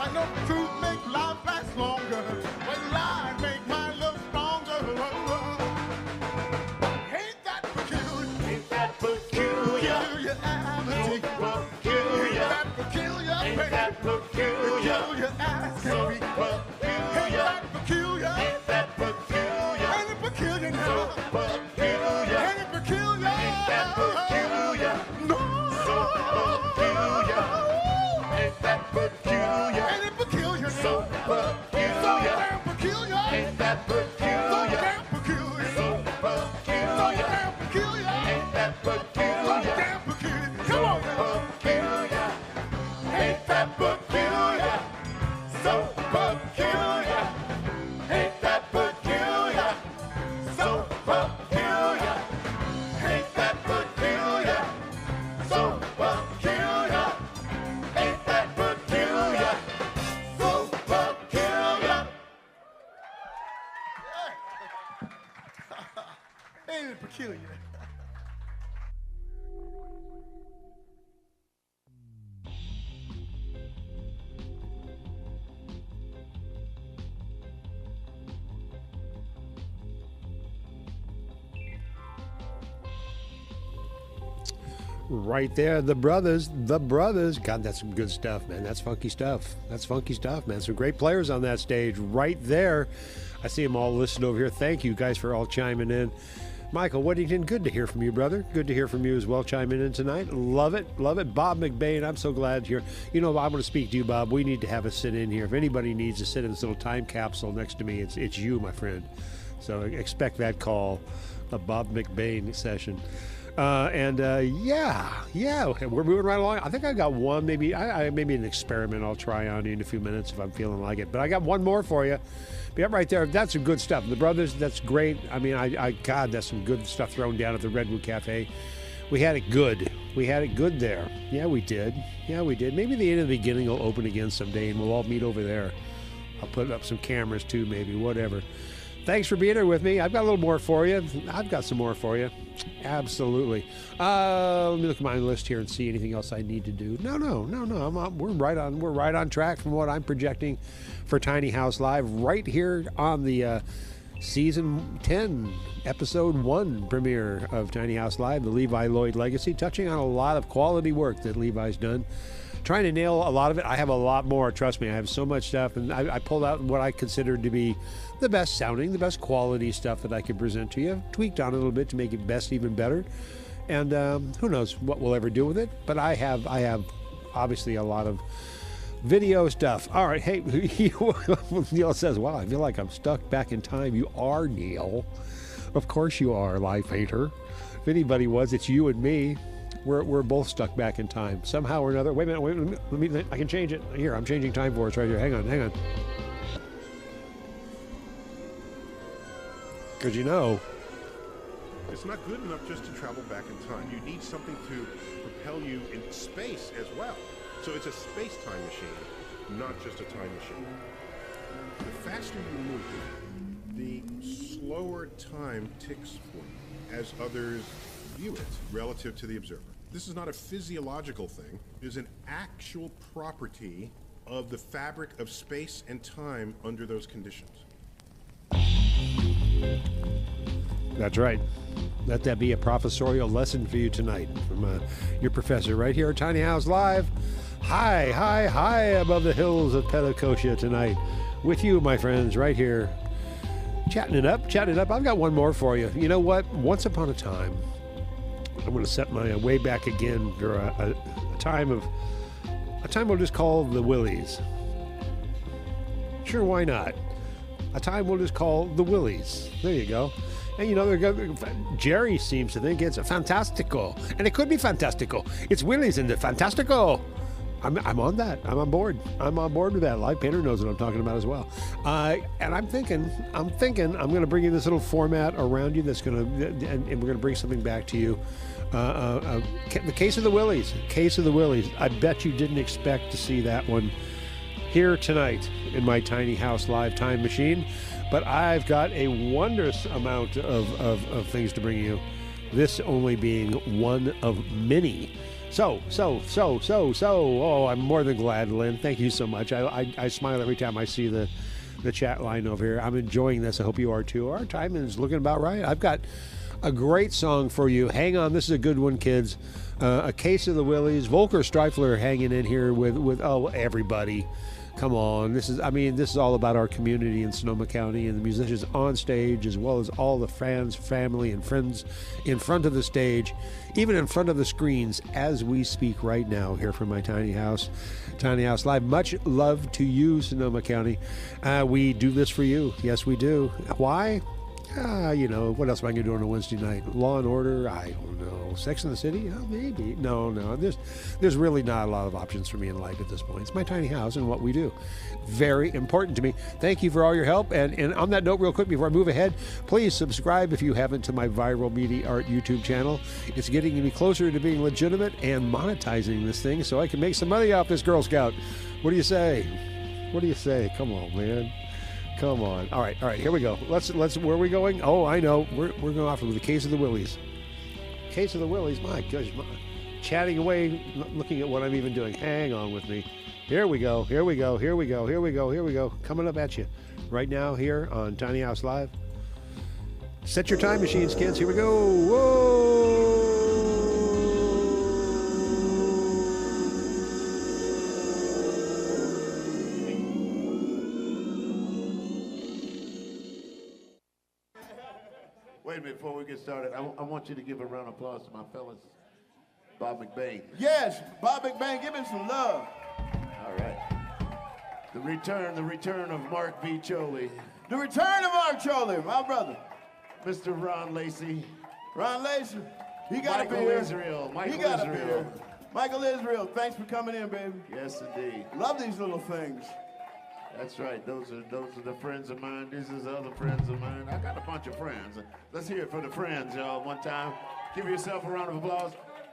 I know the truth makes life last longer, but lies make my love stronger. Ain't that peculiar? Ain't that peculiar? Peculiarity. Peculiar. Ain't that peculiar? Ain't that peculiar? Peculiar as can be. Ain't Peculiar. that peculiar? Ain't that peculiar? Ain't it peculiar now? Peculiar. Ain't it peculiar? Ain't that peculiar? No. So peculiar. Ain't that peculiar? Ain't it peculiar So now? So peculiar. damn peculiar. Ain't that So peculiar? damn peculiar. So So peculiar. damn peculiar. Ain't that So peculiar? damn peculiar. Come on now. Peculiar. Ain't that peculiar? So peculiar. Ain't that peculiar? So peculiar. Ain't that peculiar? So peculiar. Ain't that peculiar? So peculiar. Ain't it peculiar? Right there, the brothers. God, that's some good stuff, man. That's funky stuff. That's funky stuff, man. Some great players on that stage right there. I see them all listed over here. Thank you guys for all chiming in. Michael Whittington, good to hear from you, brother. Good to hear from you as well, chiming in tonight. Love it, love it. Bob McBain, I'm so glad you're... You know, I'm going to speak to you, Bob. We need to have a sit-in here. If anybody needs to sit in this little time capsule next to me, it's you, my friend. So expect that call, a Bob McBain session. Yeah, we're moving right along. I think I got one, maybe an experiment I'll try on you in a few minutes if I'm feeling like it. But I got one more for you. Be up right there. That's some good stuff. The Brothers, that's great. I mean, God, that's some good stuff thrown down at the Redwood Cafe. We had it good. We had it good there. Yeah, we did. Maybe the end of the beginning will open again someday, and we'll all meet over there. I'll put up some cameras too, maybe, whatever. Thanks for being here with me. I've got a little more for you. I've got some more for you. Absolutely. Let me look at my list here and see anything else I need to do. No. We're right on track from what I'm projecting for Tiny House Live right here on the season 10, episode 1 premiere of Tiny House Live, the Levi Lloyd legacy, touching on a lot of quality work that Levi's done. Trying to nail a lot of it. I have a lot more. Trust me, I have so much stuff, and I pulled out what I considered to be the best sounding, the best quality stuff that I could present to you. I've tweaked on it a little bit to make it best even better, and who knows what we'll ever do with it. But I have obviously a lot of video stuff. All right, hey, Neil says, "Wow, I feel like I'm stuck back in time." You are, Neil. Of course you are, Life Hater. If anybody was, it's you and me. We're both stuck back in time somehow or another. Wait a minute. Let me. I can change it. Here, I'm changing time for us right here. Hang on. Because you know, it's not good enough just to travel back in time. You need something to propel you in space as well. So it's a space-time machine, not just a time machine. The faster you move, the slower time ticks for you as others view it relative to the observer. This is not a physiological thing. It is an actual property of the fabric of space and time under those conditions. That's right. Let that be a professorial lesson for you tonight from your professor right here at Tiny House Live. High above the hills of Petacotia tonight with you, my friends, right here. Chatting it up. I've got one more for you. You know what? Once upon a time, I'm going to set my way back again for a time we'll just call the Willies. Sure, why not? A time we'll just call the Willies. There you go. And you know, Jerry seems to think it's a fantastical, and it could be fantastical. It's Willies and the fantastical. I'm on that. I'm on board. I'm on board with that. Live Painter knows what I'm talking about as well. And I'm thinking I'm going to bring you this little format around you that's going to, and we're going to bring something back to you. The Case of the Willies. Case of the Willies. I bet you didn't expect to see that one here tonight in my Tiny House Live time machine. But I've got a wondrous amount of things to bring you. This only being one of many. So, I'm more than glad, Lynn. Thank you so much. I smile every time I see the chat line over here. I'm enjoying this. I hope you are too. Our time is looking about right. I've got a great song for you. Hang on. This is a good one, kids. A Case of the Willies. Volker Streifler hanging in here with everybody. Come on. This is all about our community in Sonoma County and the musicians on stage, as well as all the fans, family, and friends in front of the stage, even in front of the screens as we speak right now here from my Tiny House Live. Much love to you, Sonoma County. We do this for you. Yes, we do. Why? You know, what else am I going to do on a Wednesday night? Law and Order? I don't know. Sex and the City? Oh, maybe. No. There's really not a lot of options for me in life at this point. It's my tiny house and what we do. Very important to me. Thank you for all your help. And on that note, real quick, before I move ahead, please subscribe if you haven't to my ViralMediaArt YouTube channel. It's getting me closer to being legitimate and monetizing this thing so I can make some money off this Girl Scout. What do you say? Come on, man. Come on. All right, here we go. Let's where are we going? Oh, I know. We're going off with the Case of the Willies. Case of the Willies, my gosh. Chatting away, looking at what I'm even doing. Hang on with me. Here we go. Coming up at you right now here on Tiny House Live. Set your time machines, kids. Here we go. Whoa! Wait a minute, before we get started, I want you to give a round of applause to my fellas, Bob McBain. Yes, Bob McBain, give him some love. All right. The return of Mark V. Choli. The return of Mark Choli, my brother. Mr. Ron Lacey. Ron Lacey, he got Michael to be here. Israel. Michael He got to be Israel. here. Michael Israel, thanks for coming in, baby. Yes, indeed. Love these little things. That's right. Those are the friends of mine. These are the other friends of mine. I got a bunch of friends. Let's hear it for the friends, y'all. One time. Give yourself a round of applause.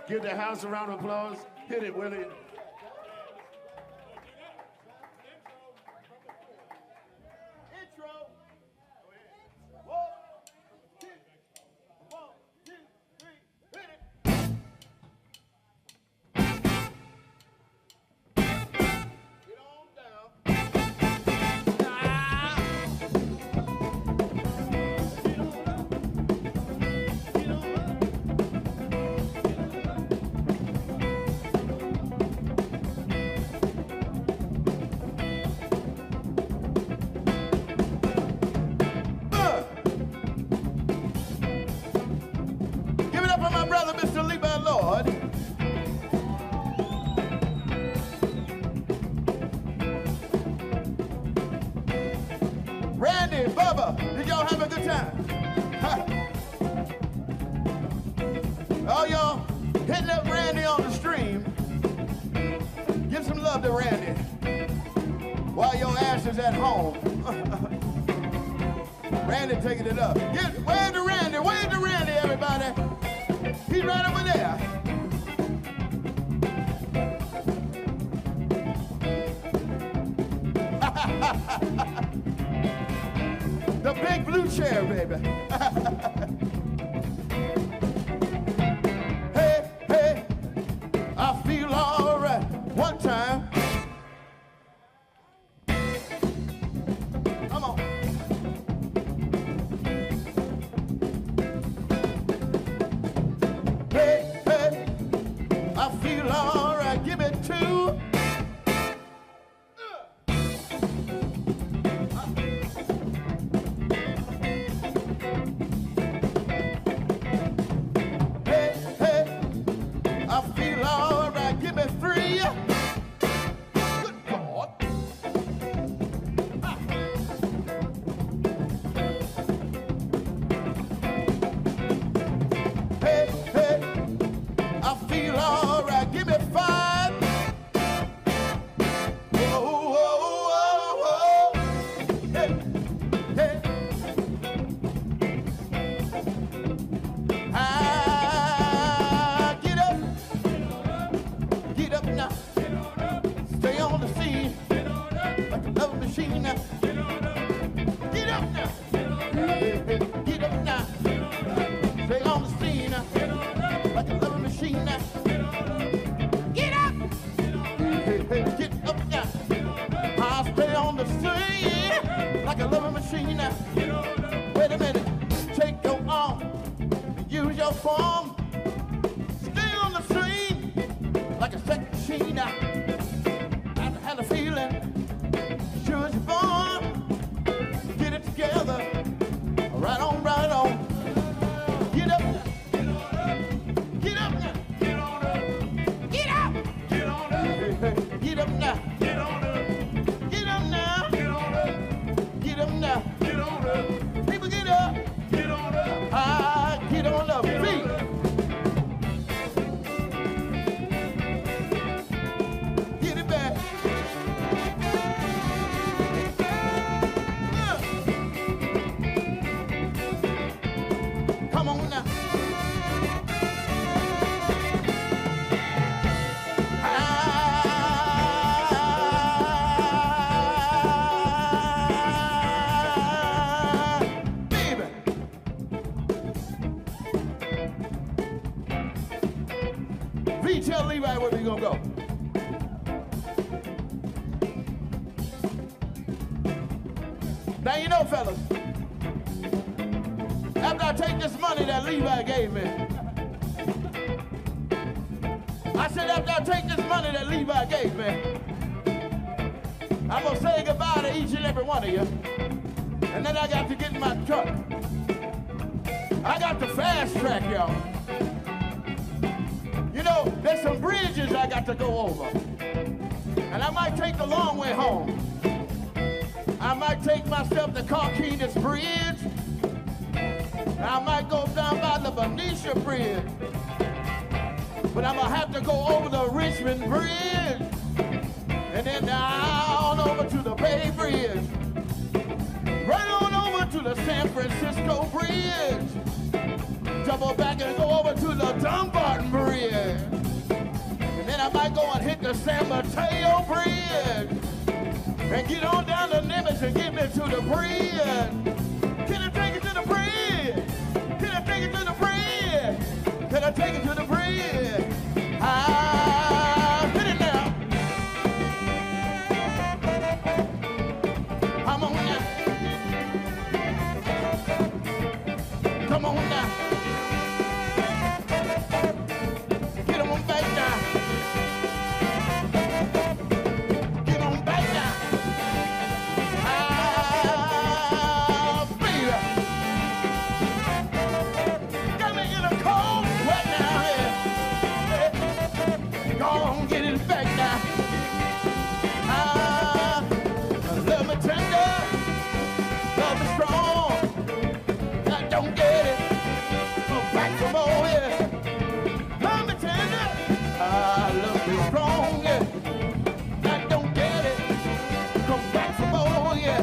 Give the house a round of applause. Hit it, Willie. Give it up for my brother, Mr. Levi Lloyd. Randy, Bubba, did y'all have a good time? All y'all hitting up Randy on the stream. Give some love to Randy while your ass is at home. Randy taking it up. Where's the Randy? Where's the Randy, everybody? He's right over there. The big blue chair, baby. Hey, hey, I feel all right. One time. Come on. Hey, hey, I feel all right. Give me two. Hey, hey, I feel all right. Give me three. Good God. Hey, hey, I feel all right. Give me five. Whoa, whoa, whoa, whoa. Hey, hey. Ah, get up now. Stay on the scene like a love machine now. Get up now. Get up now. Stay on the scene like a love machine now. Get up. Get up now. I'll stay on the scene like a love machine now. Wait a minute. Take your arm. Use your form. Stay on the scene like a sex machine now. I had a feeling. Sure as you're born. Get it together. Right on, right on. Get up now. Get up now. Get up. Get up now. Get up now. Get up now. People get up. Ah, get on up. Feet. Get it back. Come on now. Ah, baby. V, tell Levi where we gonna go. Now you know, fellas, after I take this money that Levi gave me, I said after I take this money that Levi gave me, I'm gonna say goodbye to each and every one of you, and then I got to get in my truck. I about to fast track, y'all. You know, there's some bridges I got to go over. And I might take the long way home. I might take myself to Carquinez Bridge. I might go down by the Benicia Bridge. But I'm gonna have to go over the Richmond Bridge. And then down over to the Bay Bridge. Right on over to the San Francisco Bridge. Double back and go over to the Dumbarton Bridge. And then I might go and hit the San Mateo Bridge. And get on down to Nimitz and get me to the bridge. Can I take it to the bridge? Can I take it to the bridge? Can I take it to the bridge? Ah, hit it now. Come on now. Come on now. Get on back now. Get on back now. Ah, baby. Got me in a cold sweat now. Yeah. Go on, get it back now. Ah, love me tender, love me strong. I don't get it. Come back for more, yeah. Love me tender, I love me strong, yeah. I don't get it. Come back for more, yeah.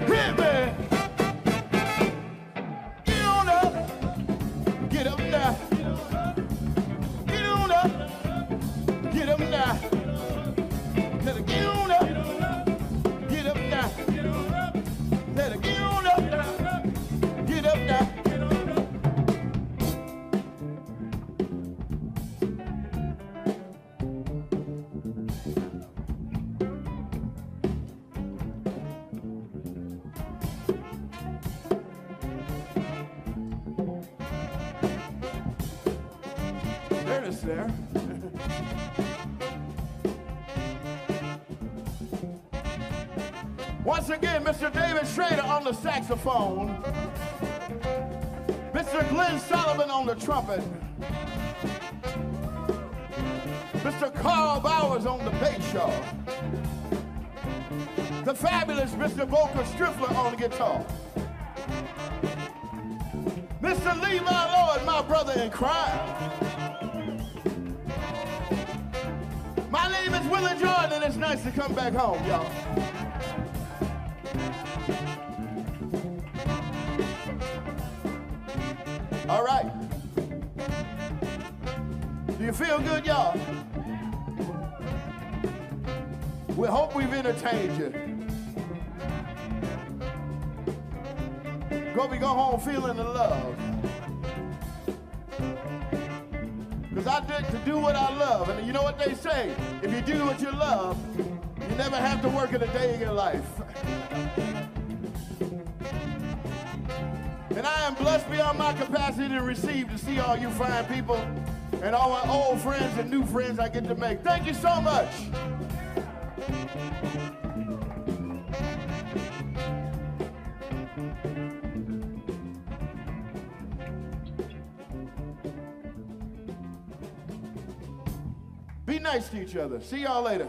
Hit me. Get on up. Get up now. Get on up. Get up now. Let her get on up. Get up now. Let her get on up. Get up now. Ernest there. Once again, Mr. David Schrader on the saxophone. Mr. Glenn Sullivan on the trumpet. Mr. Carl Bowers on the bass, y'all. The fabulous Mr. Volker Striffler on the guitar. Mr. Levi Lloyd, my brother in crime. My name is Willie Jordan, and it's nice to come back home, y'all. All right. Do you feel good, y'all? We hope we've entertained you. Hope you go home feeling the love. Because I did to do what I love. And you know what they say? If you do what you love, you never have to work a day in your life. And I am blessed beyond my capacity to receive, to see all you fine people and all my old friends and new friends I get to make. Thank you so much. Be nice to each other. See y'all later.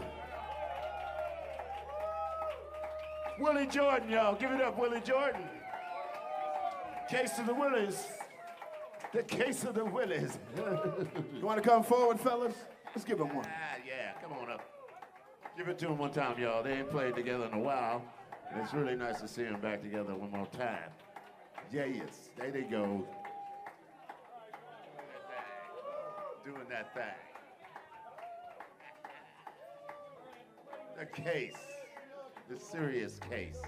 Willie Jordan, y'all. Give it up, Willie Jordan. Case of the Willies. The case of the Willies. You want to come forward, fellas? Let's give them one. Yeah, come on up. Give it to them one time, y'all. They ain't played together in a while. And it's really nice to see them back together one more time. Yes, there they go. Doing that thing. The case. The serious case.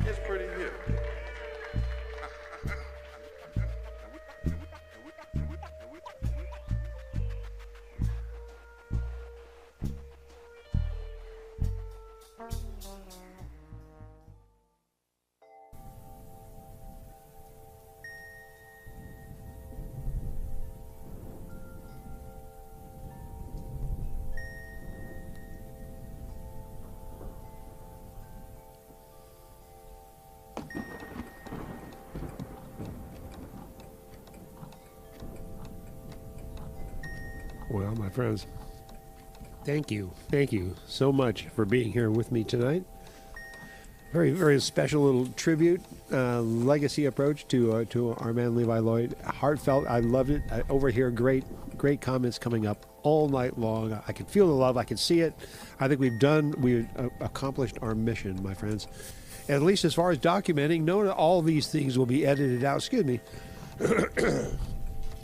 It's pretty new. Well, my friends, thank you so much for being here with me tonight. Very, very special little tribute, legacy approach to our man Levi Lloyd. Heartfelt. I loved it. I overhear great comments coming up all night long. I can feel the love. I can see it. I think we've accomplished our mission, my friends. At least as far as documenting, knowing that all these things will be edited out. Excuse me.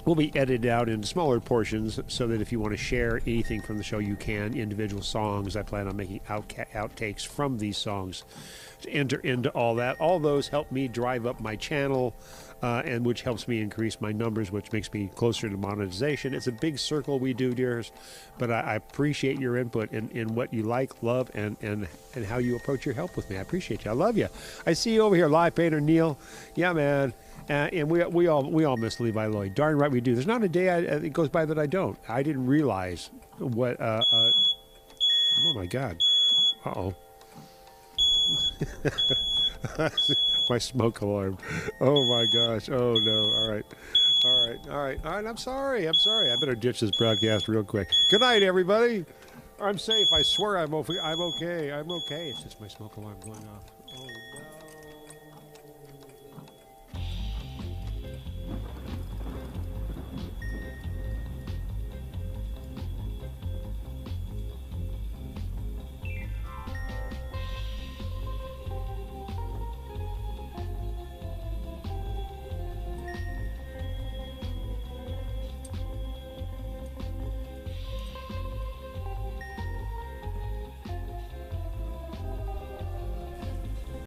Will be edited out in smaller portions so that if you want to share anything from the show, you can. Individual songs. I plan on making outtakes from these songs to enter into all that. All those help me drive up my channel, and which helps me increase my numbers, which makes me closer to monetization. It's a big circle we do, dears, but I appreciate your input in what you like, love, and how you approach your help with me. I appreciate you. I love you. I see you over here, Live Painter Neil. Yeah, man. And we all miss Levi Lloyd. Darn right we do. There's not a day it goes by that I don't. I didn't realize what. Oh my God. Uh-oh. My smoke alarm. Oh my gosh. Oh no. All right. I'm sorry. I better ditch this broadcast real quick. Good night, everybody. I'm safe. I swear I'm okay. I'm okay. It's just my smoke alarm going off.